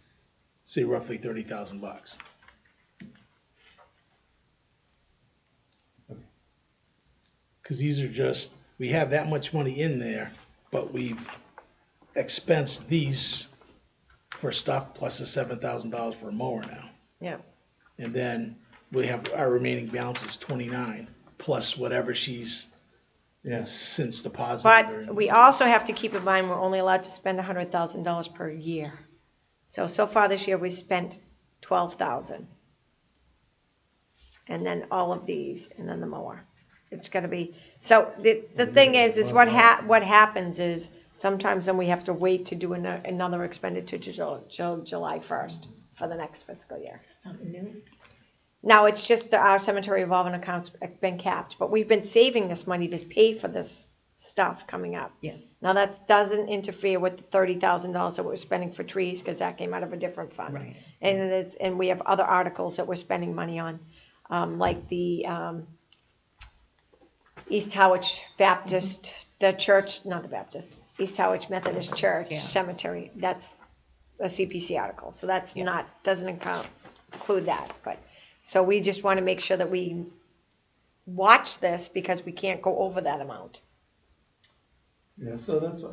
say, roughly $30,000. Because these are just, we have that much money in there, but we've expensed these for stuff plus the $7,000 for a mower now. yep. And then we have, our remaining balance is 29, plus whatever she's Yes, since deposited. But we also have to keep in mind, we're only allowed to spend $100,000 per year. So far this year, we spent 12,000. and then all of these, and then the mower. It's gonna be, so the thing is what happens is sometimes then we have to wait to do another expenditure till July 1st for the next fiscal year. Something new? Now, it's just that our cemetery revolving accounts have been capped, but we've been saving this money to pay for this stuff coming up. Yeah. Now, that doesn't interfere with the $30,000 that we're spending for trees, because that came out of a different fund. Right. And we have other articles that we're spending money on, like the East Howard Baptist, the church, not the Baptist, East Howard Methodist Church Yeah. Cemetery. That's a CPC article, so that's doesn't include that, but. So we just want to make sure that we watch this because we can't go over that amount. Yeah, so that's what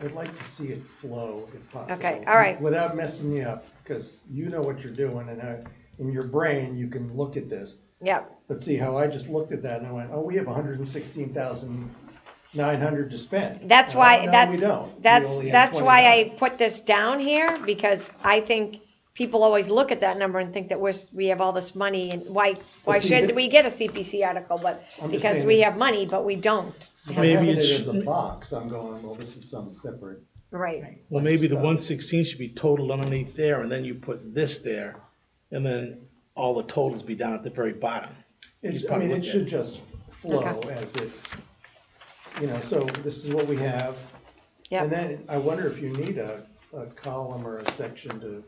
I'd like to see it flow if possible. Okay, all right. Without messing you up, because you know what you're doing, and in your brain, you can look at this. Yep, But see how I just looked at that and I went, oh, we have 116,900 to spend. that's why, No, we don't. We that's only have why I 29. put this down here, because I think people always look at that number and think that we have all this money, and why But see, should that- we get a CPC article, but I'm just because saying we that- have money, but we don't. Maybe Having it it should- as a box, I'm going, well, this is something separate. Right, Well, maybe the 116 should be totaled underneath there, and then you put this there, and then all the totals be down at the very bottom. I mean, it should just flow Okay. as it, so this is what we have. yep. And then I wonder if you need a column or a section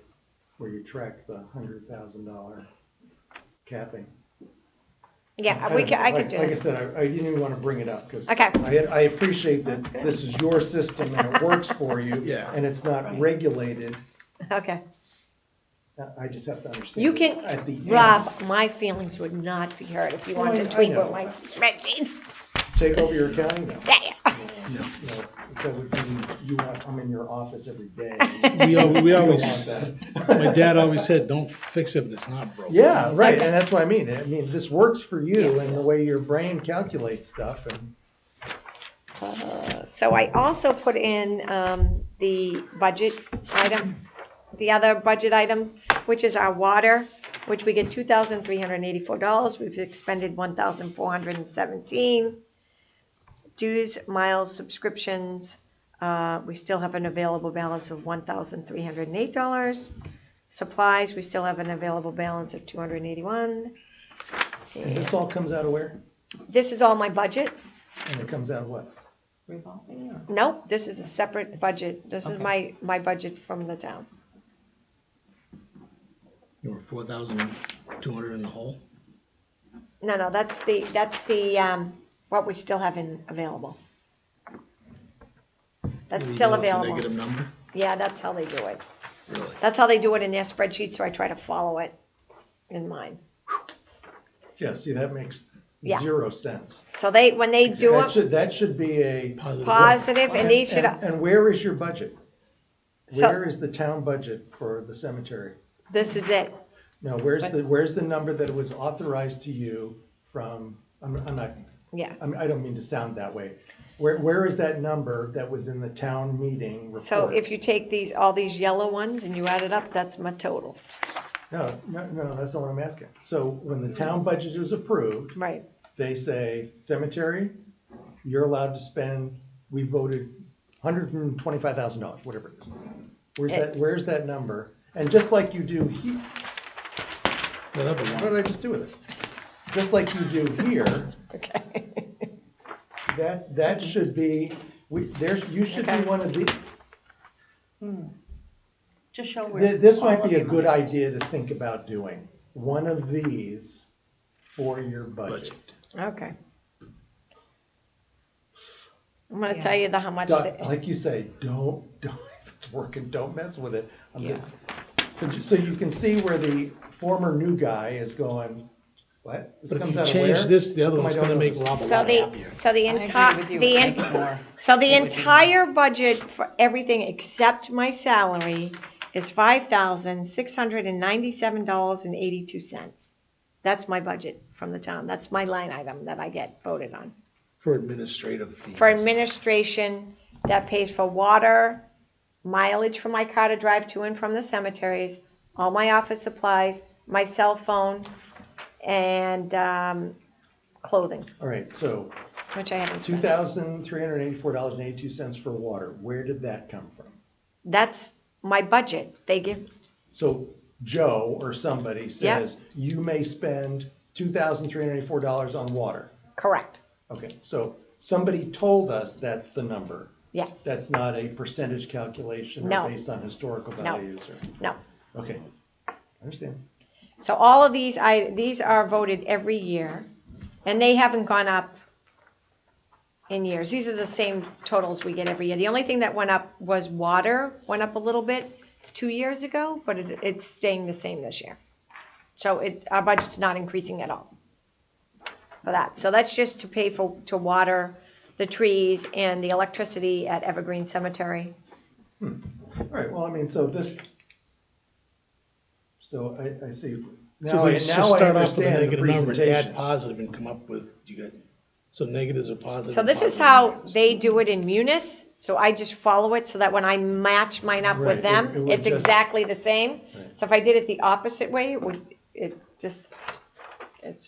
where you track the $100,000 capping. Yeah, I I don't know. could do Like I it. said, I didn't even want to bring it up because Okay. I appreciate that this is your system and it works for you. Yeah. And it's not regulated. Okay. I just have to understand. You can, At the end, Rob, my feelings would not be hurt if you Oh, wanted I to tweak know. with my spreadsheet. take over your accounting now. Yeah. That would be, I'm in your office every day. We You don't always, want that. my dad always said, don't fix it if it's not broken. Yeah, right, and that's what I mean. I mean, this works for you and the way your brain calculates stuff and. So I also put in the budget item, the other budget items, which is our water, which we get $2,384. We've expended $1,417. Dues, miles, subscriptions, we still have an available balance of $1,308. Supplies, we still have an available balance of $281. And this all comes out of where? This is all my budget. And it comes out of what? Revolving or? Nope, this is a separate budget. This is Okay. my budget from the town. You were 4,200 in the hole? No, that's the, what we still have available. That's Maybe still that's a available. negative number? Yeah, that's how they do it. Really? That's how they do it in their spreadsheet, so I try to follow it in mine. Yeah, see, that makes Yeah. 0 sense. So when they do it, That should be a. positive, and these should, And where is your budget? So- Where is the town budget for the cemetery? this is it. No, where's the number that was authorized to you from, I'm not, Yeah. I don't mean to sound that way. Where is that number that was in the town meeting report? So if you take all these yellow ones and you add it up, that's my total. No, that's not what I'm asking. So when the town budget is approved, Right. they say, cemetery, you're allowed to spend, we voted $125,000, whatever it is. Where's that number? And just like you do here, That other what one. did I just do with it? Just like you do here, Okay. that should be, you should be Okay. one of these. Just show where. This all might of be a your good money- idea to think about doing, one of these for your budget. Okay. I'm gonna Yeah. tell you how much, Like you say, don't, if it's working, don't mess with it. So you can see where the former new guy is going, what? This But if comes you out of change where? this, the other Come, I one's don't gonna know make this. Rob a so lot the, happier. so the I agree entire, with you. Make it more. so the It would be- entire budget for everything except my salary is $5,697.82. That's my budget from the town. That's my line item that I get voted on. For administrative fees. For administration, that pays for water, mileage for my car to drive to and from the cemeteries, all my office supplies, my cell phone, and clothing, All right, so which I haven't spent. $2,384.82 for water. Where did that come from? That's my budget. They give, So Joe or somebody says, you may spend $2,384 on water. correct, Okay, so somebody told us that's the number. yes. That's not a percentage calculation No. or based on historical values or, No. okay, I understand. So all of these are voted every year, and they haven't gone up in years. These are the same totals we get every year. The only thing that went up was water, went up a little bit 2 years ago, but it's staying the same this year. So our budget's not increasing at all for that. So that's just to pay to water the trees and the electricity at Evergreen Cemetery. All right, well, I mean, so I see. So Now we I just start off with a understand the negative number, add presentation. positive and come up with, so negatives or positives. So this is positive, how negatives. they do it in Munis, so I just follow it so that when I match mine up Right, with them, it would it's just- exactly the same. Right. So if I did it the opposite way, it's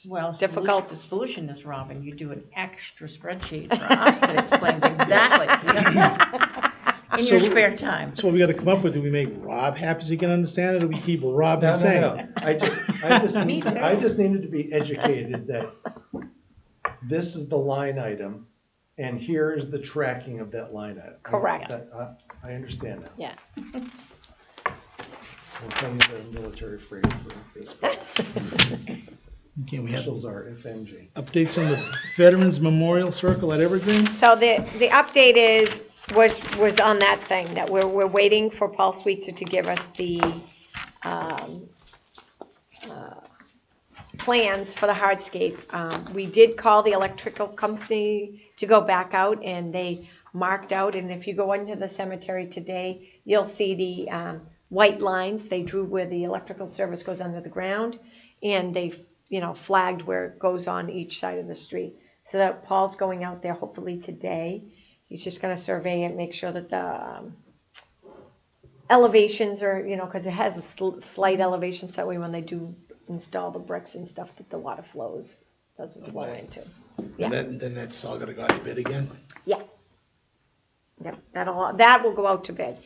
Well, difficult. The solution is, Robin, you do an extra spreadsheet for us that explains exactly in your So- spare time. So what we gotta come up with, do we make Rob happy so he can understand it, or we keep Rob No, insane? no, no. I just needed to be educated that this is the line item, and here is the tracking of that line item. Correct. I understand now. Yeah. I'll tell you the military phrase for this, but Okay, we have initials are FMG. updates on the Veterans Memorial Circle at Evergreen? So the update was on that thing, that we're waiting for Paul Sweetser to give us the plans for the hardscape. We did call the electrical company to go back out, and they marked out, and if you go into the cemetery today, you'll see the white lines they drew where the electrical service goes under the ground, and they flagged where it goes on each side of the street. So that Paul's going out there hopefully today. He's just gonna survey it, make sure that the elevations are, because it has a slight elevation, so that way when they do install the bricks and stuff, that the water doesn't flow into. Yeah. And then that's all gonna go out to bid again? Yeah. Yep, that will go out to bid.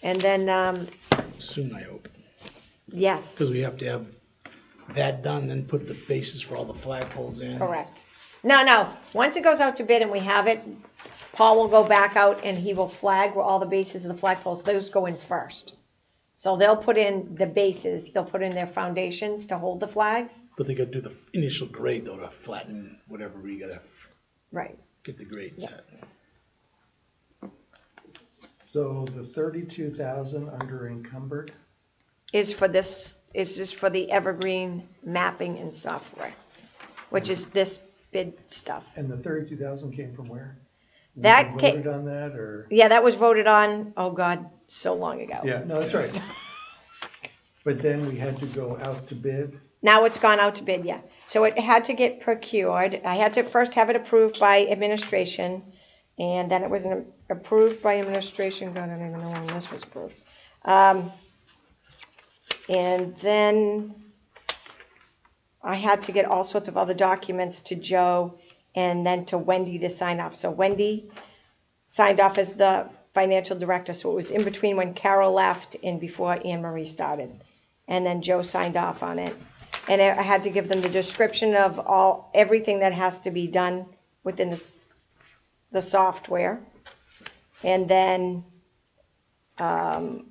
And then, Soon, I hope. yes. Because we have to have that done, then put the bases for all the flagpoles in. Correct. No, once it goes out to bid and we have it, Paul will go back out and he will flag where all the bases of the flagpoles, those go in first. So they'll put in the bases, they'll put in their foundations to hold the flags. But they gotta do the initial grade though, to flatten whatever we gotta Right. get the grades Yeah. at. So the 32,000 under encumbered, Is just for the Evergreen mapping and software, which is this bid stuff. and the 32,000 came from where? We That voted on that, or? Yeah, that was voted on, oh God, so long ago. Yeah, no, that's right. But then we had to go out to bid. Now it's gone out to bid, yeah. So it had to get procured. I had to first have it approved by administration, and then it was approved by administration. God, I don't even know when this was approved. And then I had to get all sorts of other documents to Joe and then to Wendy to sign off. So Wendy signed off as the financial director, so it was in between when Carol left and before Anne Marie started. And then Joe signed off on it. And I had to give them the description of everything that has to be done within the software. And then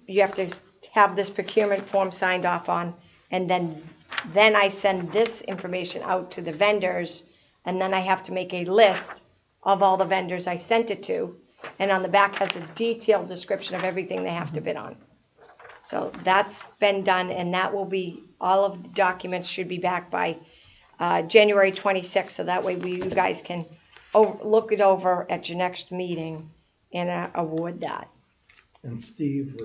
you have to have this procurement form signed off on, and then I send this information out to the vendors, and then I have to make a list of all the vendors I sent it to, and on the back has a detailed description of everything they have to bid on. So that's been done, and that will be, all of the documents should be back by January 26th, so that way you guys can look it over at your next meeting and award that. And Steve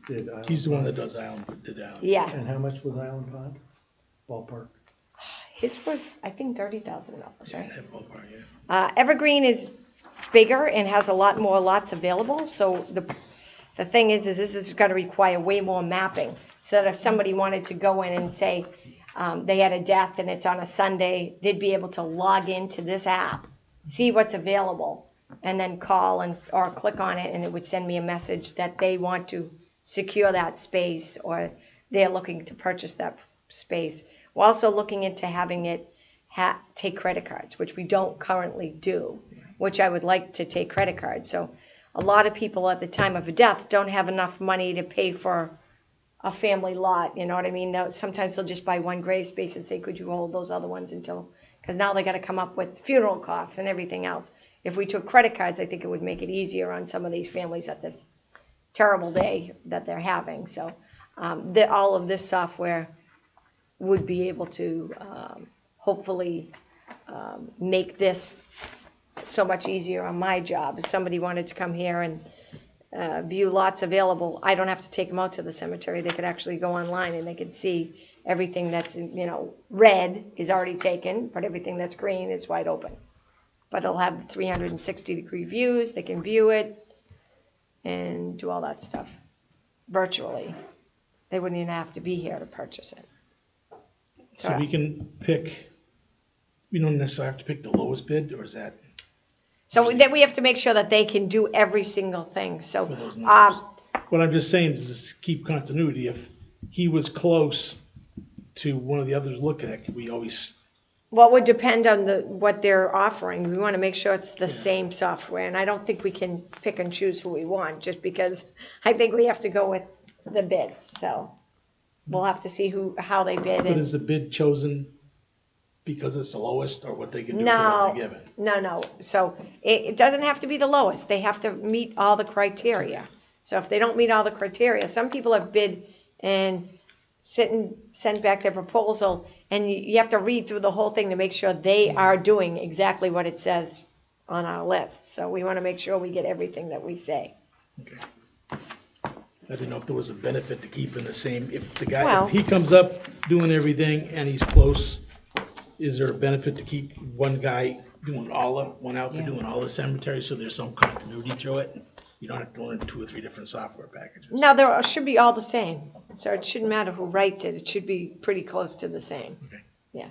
did Island He's the one that Pond. does Island. Yeah, And how much was Island Pond? Ballpark? his was, I think, $30,000, right? That ballpark, yeah. Evergreen is bigger and has a lot more lots available, so the thing is this is gonna require way more mapping. so that if somebody wanted to go in and say, they had a death and it's on a Sunday, they'd be able to log into this app, see what's available, and then call or click on it, and it would send me a message that they want to secure that space, or they're looking to purchase that space. We're also looking into having it take credit cards, which we don't currently do, which I would like to take credit cards. So a lot of people at the time of a death don't have enough money to pay for a family lot, you know what I mean? Sometimes they'll just buy one grave space and say, could you hold those other ones until, because now they got to come up with funeral costs and everything else. If we took credit cards, I think it would make it easier on some of these families at this terrible day that they're having. So all of this software would be able to hopefully make this so much easier on my job. If somebody wanted to come here and view lots available, I don't have to take them out to the cemetery. They could actually go online and they could see everything that's, red is already taken, but everything that's green is wide open. But it'll have 360-degree views. They can view it and do all that stuff virtually. They wouldn't even have to be here to purchase it. So we can pick, we don't necessarily have to pick the lowest bid, or is that So then we have to make sure that they can do every single thing. So for those numbers? What I'm just saying is just keep continuity. If he was close to one of the others looking at, could we always, what would depend on what they're offering. We want to make sure it's the same software, and I don't think we can pick and choose who we want, just because I think we have to go with the bids. So we'll have to see how they bid. but is the bid chosen because it's the lowest, or what they can do for what No, they're given? no. So it doesn't have to be the lowest. They have to meet all the criteria. So if they don't meet all the criteria, some people have bid and sent back their proposal, and you have to read through the whole thing to make sure they are doing exactly what it says on our list. So we want to make sure we get everything that we say. Okay. I didn't know if there was a benefit to keeping the same, if the guy, Well- if he comes up doing everything and he's close, is there a benefit to keep one guy doing one outfit doing all the cemeteries, so there's some continuity through it? You don't have to learn 2 or 3 different software packages. Now, there should be all the same. So it shouldn't matter who writes it. It should be pretty close to the same. Okay, Yeah.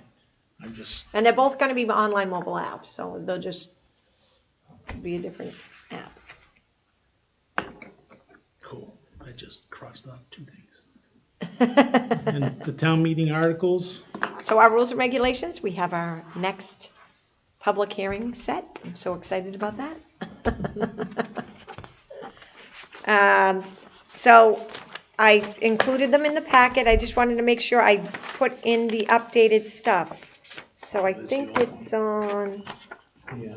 I'm just, And they're both going to be online mobile apps, so they'll just be a different app. cool. I just crossed off 2 things. And the town meeting articles, So our rules and regulations, we have our next public hearing set. I'm so excited about that. So I included them in the packet. I just wanted to make sure I put in the updated stuff. So I think it's on, Yeah,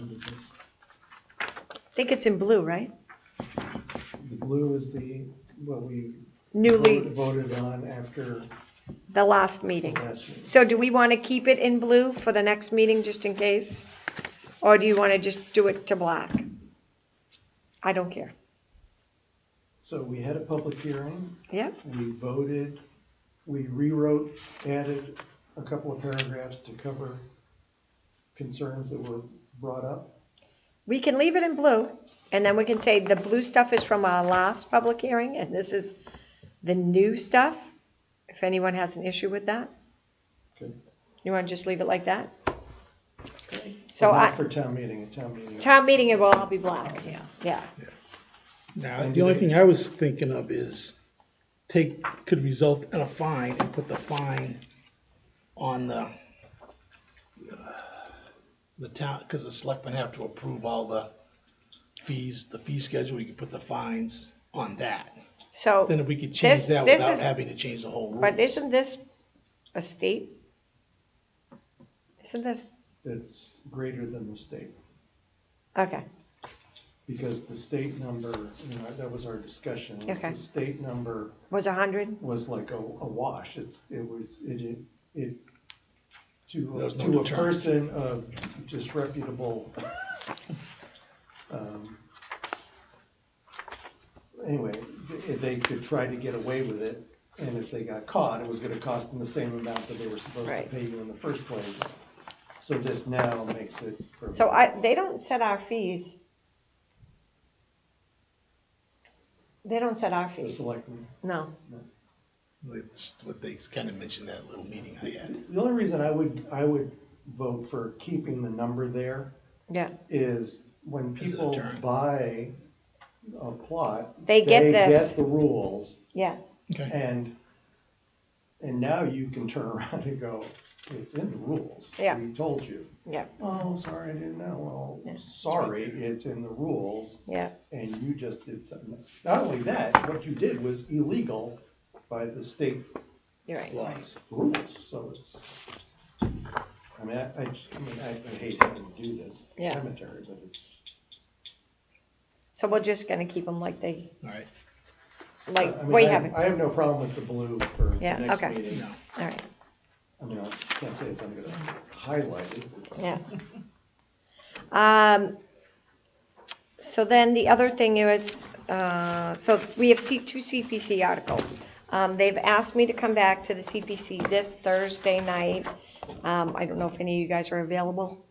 I think it's in blue, right? the blue is what we Newly, voted on after the last the meeting. last meeting. So do we want to keep it in blue for the next meeting, just in case? Or do you want to just do it to black? I don't care. So we had a public hearing, Yeah? we voted, we rewrote, added a couple of paragraphs to cover concerns that were brought up. We can leave it in blue, and then we can say the blue stuff is from our last public hearing, and this is the new stuff, if anyone has an issue with that. Okay. You want to just leave it like that? So But not for town meeting, town meeting, it will all be black. Yeah. now, the only thing I was thinking of is could result in a fine, and put the fine on the town, because the selectmen have to approve all the fee schedule, we could put the fines on that. So, Then if we could change This- that this without is- having to change the whole rule. but isn't this a state? Isn't this, it's greater than the state. okay, Because the state number, that was our discussion, was Okay. the state number was 100? was like a wash. It There was no to a deterrent. person of disreputable. Anyway, they could try to get away with it, and if they got caught, it was gonna cost them the same amount that they were supposed to Right. pay you in the first place. So this now makes it. So they don't set our fees. They don't set our The fees, selectmen. no. It's what they kind of mentioned that little meeting I had. The only reason I would vote for keeping the number there Yeah, is when As a people deterrent. buy a plot. They get this. Get the rules, yeah, Okay. and now you can turn around and go, it's in the rules. Yeah. We told you. yeah, Oh, sorry, I didn't know. Yeah. Well, sorry, it's in the rules, yeah, and you just did something. Not only that, what you did was illegal by the state you're right. Laws. rules, so it's, I mean, I hate having to do this Yeah. cemetery, but it's. So we're just gonna keep them like they, All right. like I mean, we I haven't, I have no problem with the blue for the Yeah, next okay. meeting. No. all right, I mean, I can't say it's, I'm gonna highlight it. It's- yeah. So then the other thing is, so we have two CPC articles. They've asked me to come back to the CPC this Thursday night. I don't know if any of you guys are available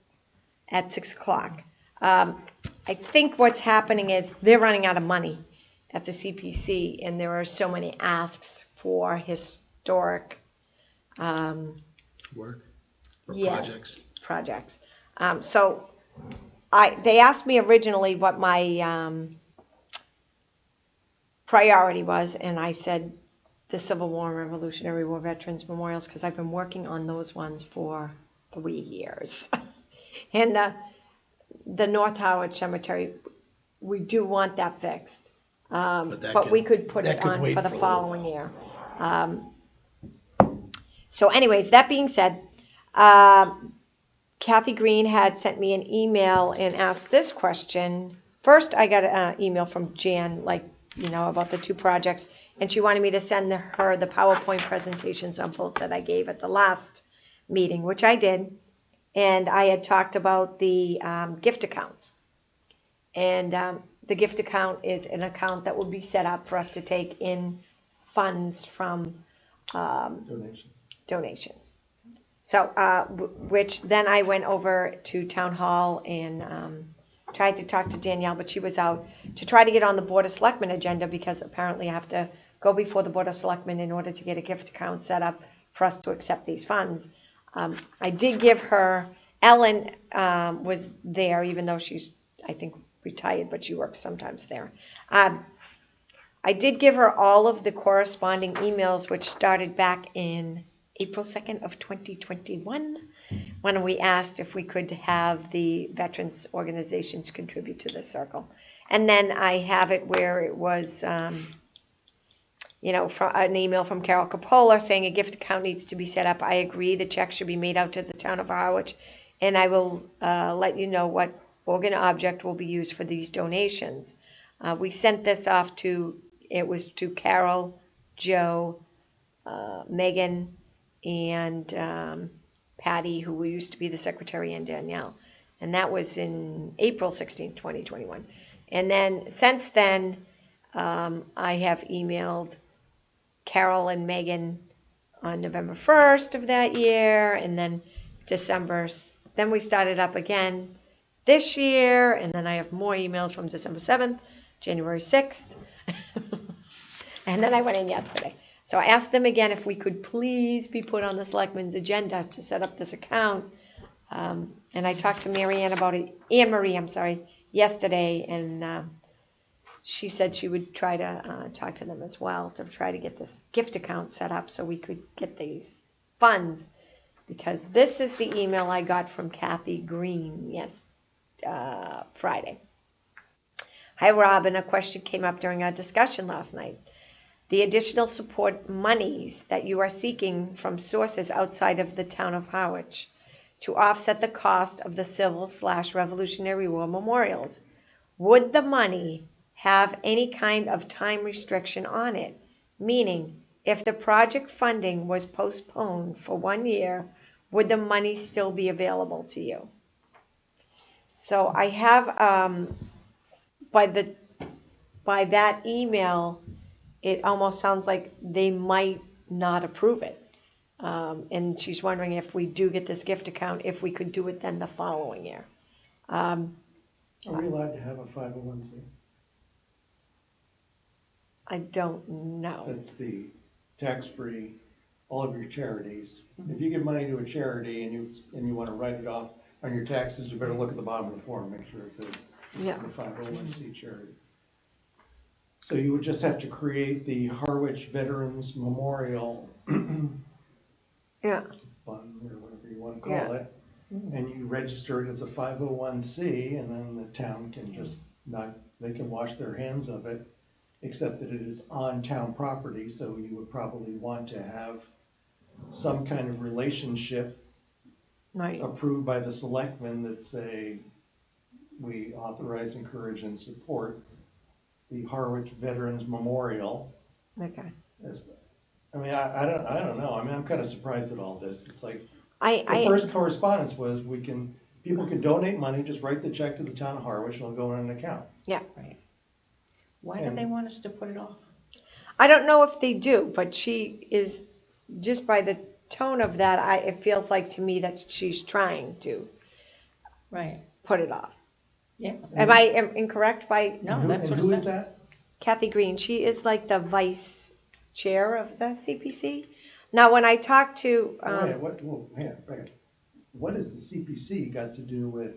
at 6 o'clock. I think what's happening is they're running out of money at the CPC, and there are so many asks for historic Work or Yes, projects. projects. So they asked me originally what my priority was, and I said the Civil War and Revolutionary War Veterans Memorials, because I've been working on those ones for 3 years. And the North Howard Cemetery, we do want that fixed. that But we could- could put that it could on wait for the for a little following while. year. So anyways, that being said, Kathy Green had sent me an email and asked this question. First, I got an email from Jan, about the two projects, and she wanted me to send her the PowerPoint presentations on both that I gave at the last meeting, which I did. And I had talked about the gift accounts. And the gift account is an account that will be set up for us to take in funds from Donation. donations. So, which then I went over to town hall and tried to talk to Danielle, but she was out, to try to get on the Board of Selectmen agenda, because apparently I have to go before the Board of Selectmen in order to get a gift account set up for us to accept these funds. I did give her, Ellen was there, even though she's, I think, retired, but she works sometimes there. I did give her all of the corresponding emails, which started back in April 2nd of 2021, when we asked if we could have the veterans organizations contribute to the circle. And then I have it where it was, from an email from Carol Capola saying a gift account needs to be set up. I agree, the check should be made out to the town of Harwich, and I will let you know what organ object will be used for these donations. We sent this off to Carol, Joe, Megan, and Patty, who used to be the secretary, and Danielle. And that was in April 16th, 2021. And then, since then, I have emailed Carol and Megan on November 1st of that year, and then then we started up again this year, and then I have more emails from December 7th, January 6th, and then I went in yesterday. So I asked them again if we could please be put on the selectmen's agenda to set up this account. And I talked to Marianne about it, Anne Marie, I'm sorry, yesterday, and she said she would try to talk to them as well to try to get this gift account set up so we could get these funds. Because this is the email I got from Kathy Green, Friday. Hi, Robin. A question came up during our discussion last night. The additional support monies that you are seeking from sources outside of the town of Harwich to offset the cost of the Civil/Revolutionary War memorials. Would the money have any kind of time restriction on it? Meaning, if the project funding was postponed for 1 year, would the money still be available to you? So I have, by that email, it almost sounds like they might not approve it. And she's wondering if we do get this gift account, if we could do it then the following year. Are we allowed to have a 501c? I don't know. That's the tax-free, all of your charities. If you give money to a charity and you wanna write it off on your taxes, you better look at the bottom of the form, make sure it says this is Yeah. a 501c charity. So you would just have to create the Harwich Veterans Memorial Yeah, Fund, or whatever you wanna Yeah. call it. And you register it as a 501c, and then the town can just they can wash their hands of it, except that it is on town property, so you would probably want to have some kind of relationship right, approved by the selectmen that say, we authorize, encourage, and support the Harwich Veterans Memorial. okay. I mean, I don't know, I mean, I'm kinda surprised at all this, it's like, the I, first correspondence was, people can donate money, just write the check to the town of Harwich, and it'll go in an account. yeah. Right. Why do they want us to put it off? I don't know if they do, but she is, just by the tone of that, it feels like to me that she's trying to Right, put it off. yeah. Am I incorrect by No, And that's what it who is said. that? Kathy Green? She is like the vice chair of the CPC. Now, when I talked to, What has the CPC got to do with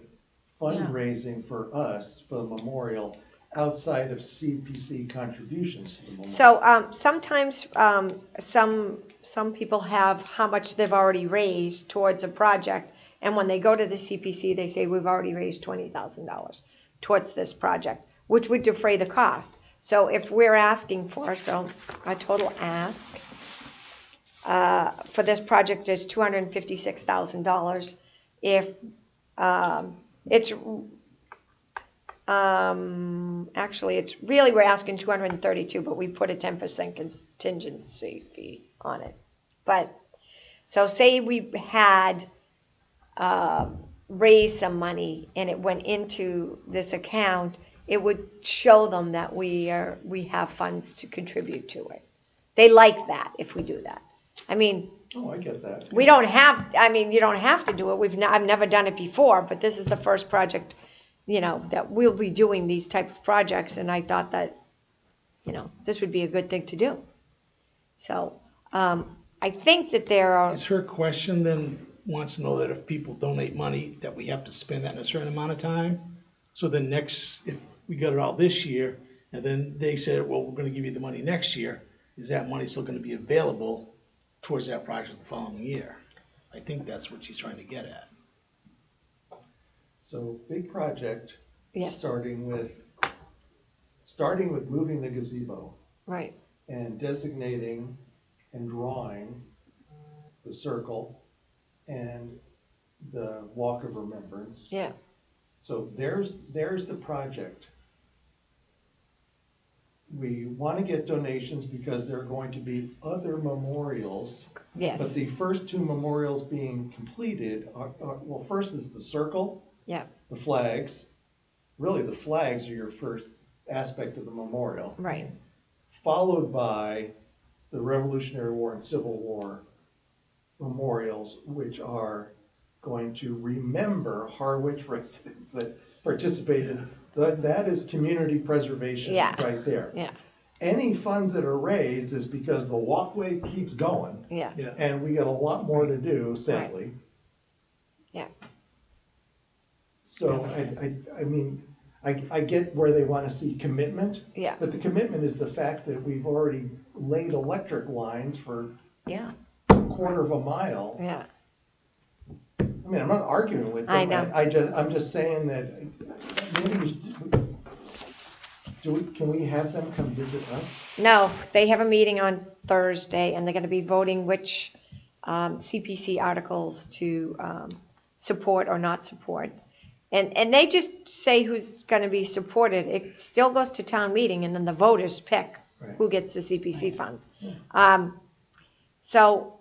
fundraising for us, for the memorial, outside of CPC contributions to the memorial? so sometimes some people have how much they've already raised towards a project, and when they go to the CPC, they say we've already raised $20,000 towards this project, which would defray the cost. So if we're asking for a total ask for this project is $256,000. If it's actually, it's really, we're asking 232, but we put a 10% contingency fee on it. But, so say we had raised some money and it went into this account, it would show them that we have funds to contribute to it. They like that if we do that. I mean, Oh, I get that. we don't have, I mean, you don't have to do it. I've never done it before, but this is the first project, that we'll be doing these type of projects, and I thought that, this would be a good thing to do. So, I think that there are, Is her question then, wants to know that if people donate money, that we have to spend that in a certain amount of time? So then if we got it all this year, and then they said, well, we're gonna give you the money next year, is that money still gonna be available towards that project the following year? I think that's what she's trying to get at. So, big project, yes, starting with moving the gazebo right, and designating and drawing the circle and the walk of remembrance. yeah, So there's the project. We want to get donations because there are going to be other memorials. But yes, the first two memorials being completed well, first is the circle, yeah, the flags. Really, the flags are your first aspect of the memorial, right, followed by the Revolutionary War and Civil War memorials, which are going to remember Harwich residents that participated. That is community preservation Yeah. right there. yeah, Any funds that are raised is because the walkway keeps going, yeah, Yeah. and we got a lot more to do, sadly. yeah, So I mean, I get where they want to see commitment. Yeah. But the commitment is the fact that we've already laid electric lines for Yeah, a quarter of a mile. yeah. I mean, I'm not arguing with them. I know. I'm just saying that maybe can we have them come visit us? No, they have a meeting on Thursday, and they're gonna be voting which CPC articles to support or not support. And they just say who's gonna be supported. It still goes to town meeting, and then the voters pick Right. who gets the CPC funds. So,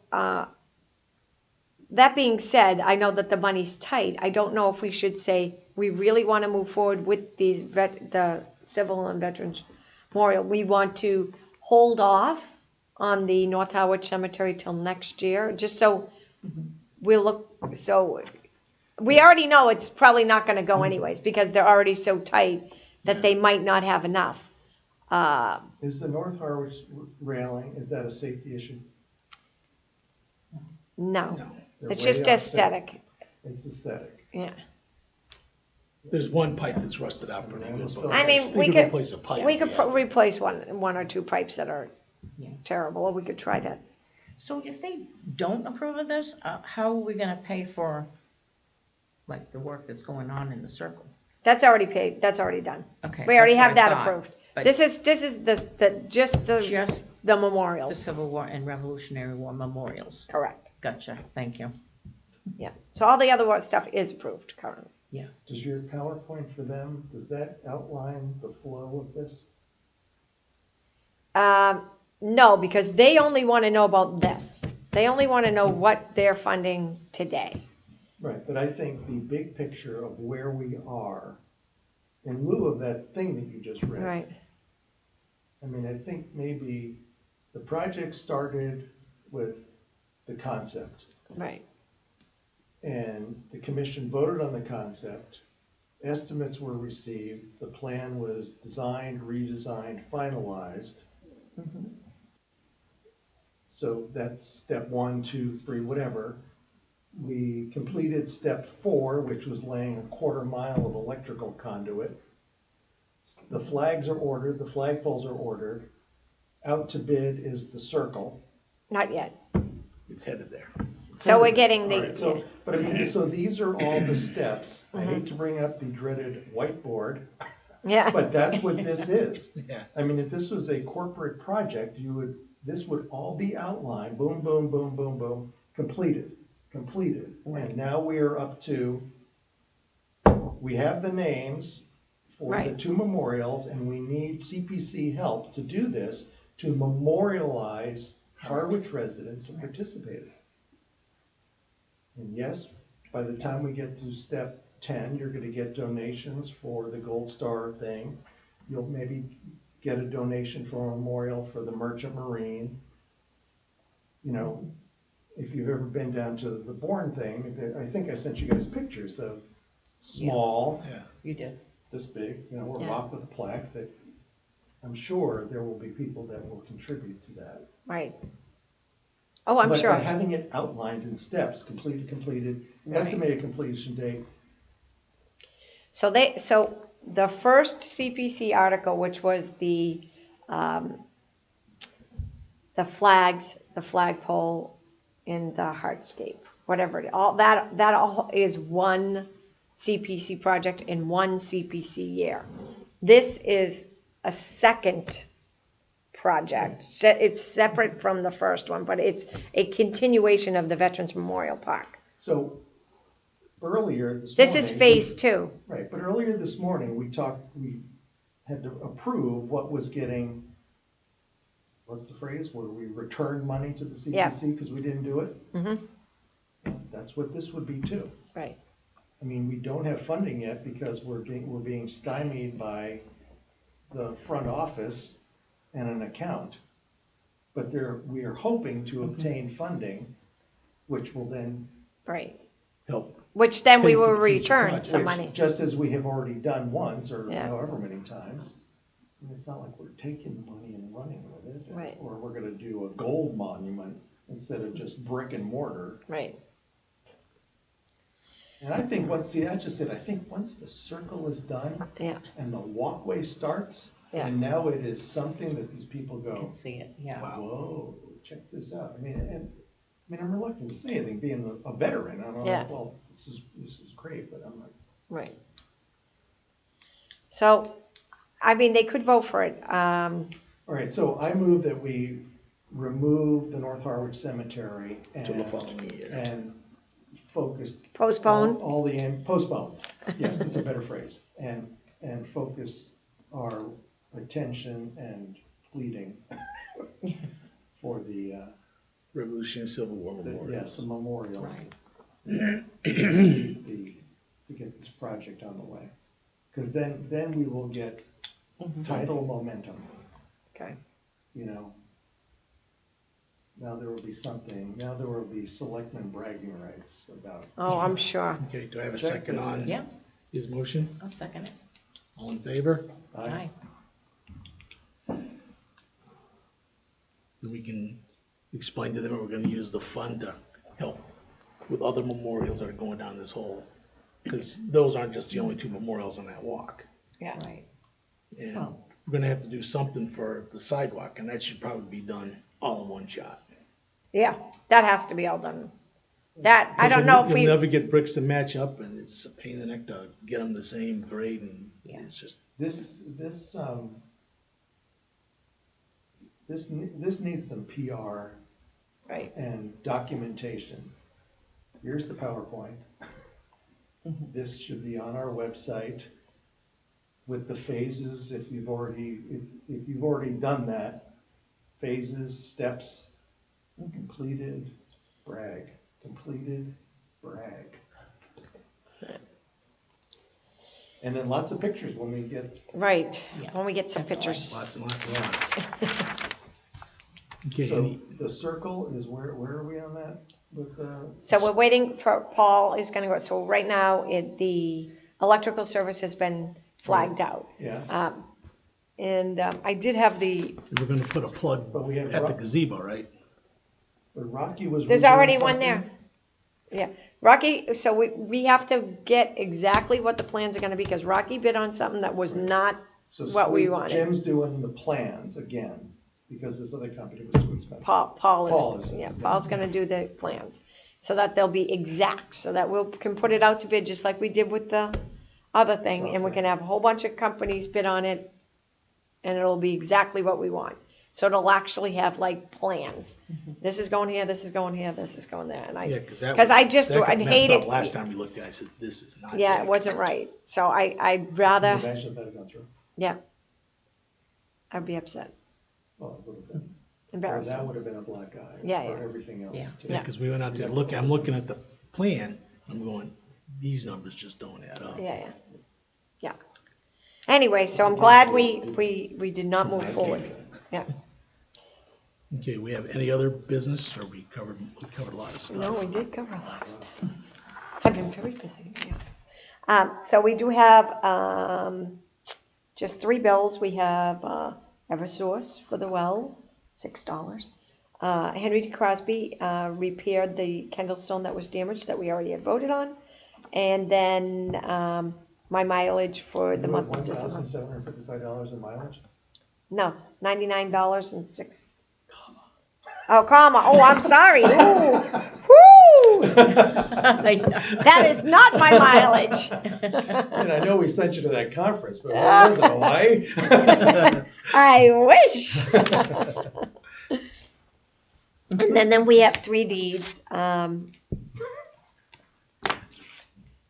that being said, I know that the money's tight. I don't know if we should say, we really want to move forward with the Civil and Veterans Memorial. We want to hold off on the North Howard Cemetery till next year, just so we already know it's probably not going to go anyways, because they're already so tight that they might not have enough. Is the North Harwich railing, is that a safety issue? No, They're it's way just offset. aesthetic, It's aesthetic. yeah. There's one pipe that's rusted out pretty good, but I mean, they we could could, replace a pipe. we could yeah. replace one or two pipes that are Yeah. terrible, or we could try that. So if they don't approve of this, how are we gonna pay for, like, the work that's going on in the circle? That's already paid, that's already done. Okay, We already that's have what I that thought, approved. but- This is just Just the the memorials, Civil War and Revolutionary War memorials. correct, Gotcha, thank you. yeah. So all the other stuff is approved currently. Yeah. Does your PowerPoint for them, does that outline the flow of this? No, because they only want to know about this. They only want to know what they're funding today. Right, but I think the big picture of where we are, in lieu of that thing that you just read. Right, I mean, I think maybe the project started with the concept, right, and the commission voted on the concept. Estimates were received, the plan was designed, redesigned, finalized. So that's step 1, 2, 3, whatever. We completed step 4, which was laying a 1/4 mile of electrical conduit. The flags are ordered, the flagpoles are ordered. Out to bid is the circle. not yet. It's headed there. So we're getting All right, the, so, but I mean, so these are all the steps. I hate to bring up the dreaded whiteboard, yeah, but that's what this is. Yeah. I mean, if this was a corporate project, this would all be outlined, boom, boom, boom, boom, boom, completed. And now we are up to, we have the names for the Right. 2 memorials, and we need CPC help to do this, to memorialize Harwich residents who participated. And yes, by the time we get to step 10, you're gonna get donations for the Gold Star thing. You'll maybe get a donation for a memorial for the Merchant Marine. You know, if you've ever been down to the Bourne thing, I think I sent you guys pictures of small, Yeah. You did. this big, you know, a Yeah. rock with a plaque that I'm sure there will be people that will contribute to that. right. Oh, I'm But sure. having it outlined in steps, completed, estimated completion date. So the first CPC article, which was the flags, the flagpole in the hardscape, whatever, all that all is one CPC project in one CPC year. This is a second project. It's separate from the first one, but it's a continuation of the Veterans Memorial Park. So earlier this morning. This is phase 2. Right, but earlier this morning, we had to approve what was getting, what's the phrase, where we returned money to the CPC because we didn't do it? Mm-hmm. That's what this would be too. Right. I mean, we don't have funding yet because we're being stymied by the front office and an account. But we are hoping to obtain funding, which will then, Right. Help. Which then we Pay for will the future return project. some which, money. just as we have already done once or Yeah. however many times. I mean, it's not like we're taking the money and running with it. Right. Or we're gonna do a gold monument instead of just brick and mortar. Right. And I think once, see, I just said, I think once the circle is done Yeah. and the walkway starts, Yeah. and now it is something that these people You go, can see it, yeah. whoa, check this out. I mean, I'm reluctant to say anything, being a veteran, I'm Yeah. like, well, this is great, but I'm like, Right. So, I mean, they could vote for it. all right, so I move that we remove the North Harwich Cemetery Till the following year. and focus. Postpone? Postpone, yes, that's a better phrase, and focus our attention and pleading for the, Revolution and Civil War Memorial. yes, the memorials. Right. To get this project on the way, because then we will get title momentum. Okay. You know, now there will be something, now there will be selectmen bragging rights about. Oh, I'm sure. Okay, do I have a Check second this. on Yeah, his motion? I'll second it. All in favor? Aye. then we can explain to them that we're gonna use the fund to help with other memorials that are going down this hole. Because those aren't just the only two memorials on that walk. Yeah. Right. And Well- we're gonna have to do something for the sidewalk, and that should probably be done all in one shot. Yeah, that has to be all done. That, I don't know if You'll we, never get bricks to match up, and it's a pain in the neck to get them the same grade, and Yeah. it's just, This needs some PR right, and documentation. Here's the PowerPoint. This should be on our website with the phases, if you've already done that. Phases, steps, completed, brag, completed, brag. And then lots of pictures when we get, right, when we get some pictures. lots and lots and lots. Okay, so the circle is, where are we on that with the? So we're waiting for, Paul is gonna go, so right now, the electrical service has been flagged out. Yeah, And I did have we're gonna put a plug But we have at the rock- gazebo, right? but Rocky was. there's redoing already one something. there. Yeah, Rocky, so we have to get exactly what the plans are gonna be, because Rocky bid on something that was not So what we Sweet- wanted. Jim's doing the plans again, because this other company was too expensive. Paul Paul is, is- yeah, Paul's gonna do the plans, so that they'll be exact, so that can put it out to bid, just like we did with the other thing, and we can have a whole bunch of companies bid on it, and it'll be exactly what we want. So it'll actually have like plans. This is going here, this is going here, this is going there, and Yeah, because that because I was- just, that got I'd messed hate up it. last time we looked at it, I said, this is not. Yeah, big. it wasn't right, so I'd Can rather, you imagine if that had gone through? yeah. I'd be upset, Well, it would have been, well, embarrassed. that would have been a black eye Yeah, for yeah. everything else. Yeah. too. Yeah, because we went out there to look, I'm looking at the plan, I'm going, these numbers just don't add up. Yeah. Anyway, so I'm glad we did not move forward, yeah. Okay, we have any other business, or we covered a lot of stuff? No, we did cover a lot of stuff. I've been very busy, yeah. So we do have, just 3 bills. We have, Eversource for the well, $6. Henry D. Crosby, repaired the Kendall Stone that was damaged that we already had voted on. And then, my mileage for the month of December. $1,755 in mileage? No, $99.06. Oh, comma. Oh, I'm sorry. Ooh. Woo! That is not my mileage. And I know we sent you to that conference, but where was it, Hawaii? I wish. And then we have 3 deeds.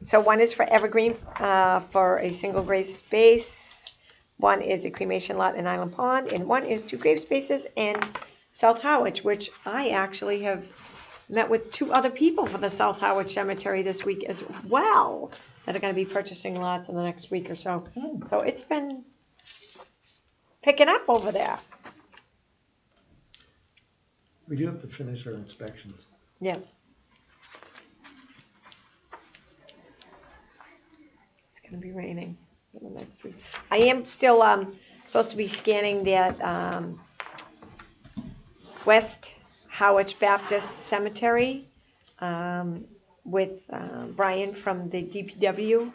So one is for Evergreen, for a single grave space. One is a cremation lot in Island Pond, and one is 2 grave spaces in South Howard, which I actually have met with 2 other people for the South Howard Cemetery this week as well, that are gonna be purchasing lots in the next week or so. So it's been picking up over there. We do have to finish our inspections. Yeah. It's gonna be raining for the next week. I am still, supposed to be scanning that, West Howard Baptist Cemetery, with, Brian from the DPW.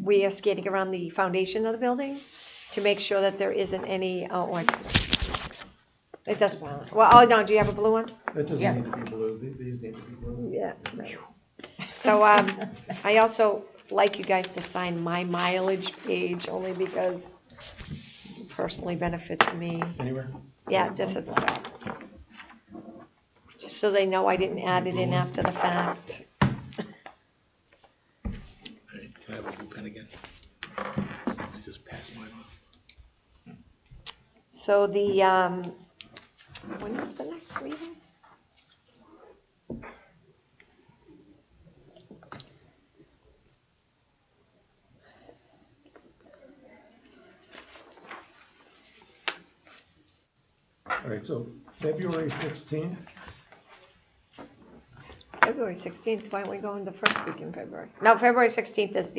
We are scanning around the foundation of the building to make sure that there isn't any, it doesn't matter. Well, oh, no, do you have a blue one? That Yeah. doesn't need to be blue, these need to be blue. Yeah, right. So, I also like you guys to sign my mileage page, only because it personally benefits me. Anywhere? Yeah, just at the top. Just so they know I didn't add it in after the fact. All right, can I have a blue pen again? I just passed mine off. So the, when is the next meeting? All right, so February 16th, February 16th, why don't we go in the first week in February? No, February 16th is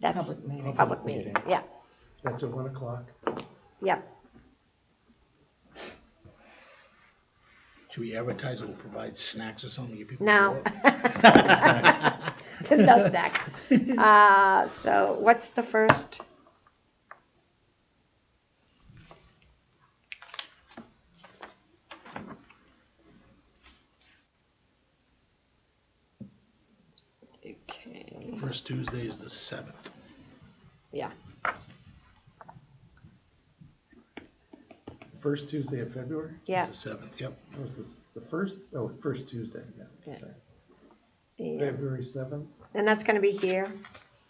that's Public meeting. public meeting, yeah, that's at 1 o'clock. yeah. Should we advertise or we'll provide snacks or something to get people? No. to show up? There's no snacks. So what's the first? Okay, First Tuesday is the 7th. yeah, First Tuesday of February? yeah. It's the 7th, yep. Was this the first? Oh, first Tuesday, yeah. Yeah. Sorry. Yeah. February 7th? And that's gonna be here?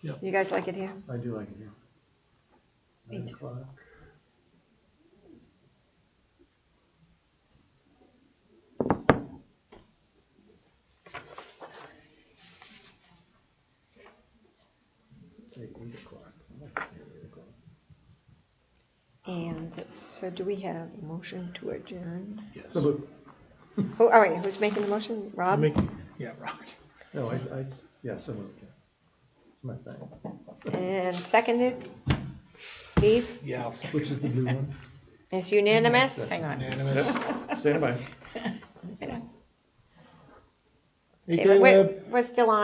Yep. You guys like it here? I do like it here. Me 9 too. o'clock. Let's say 8 o'clock. I like it here, 8 o'clock. And so do we have a motion to adjourn? Yes. So, look, Oh, all right, who's making the motion? Rob? Yeah, Rob. no, yeah, so moved, yeah. It's my thing. And seconded? Steve? Yeah, I'll second. Which is the new one? It's unanimous? Hang on. Unanimous. Stand by. Okay, we're still on.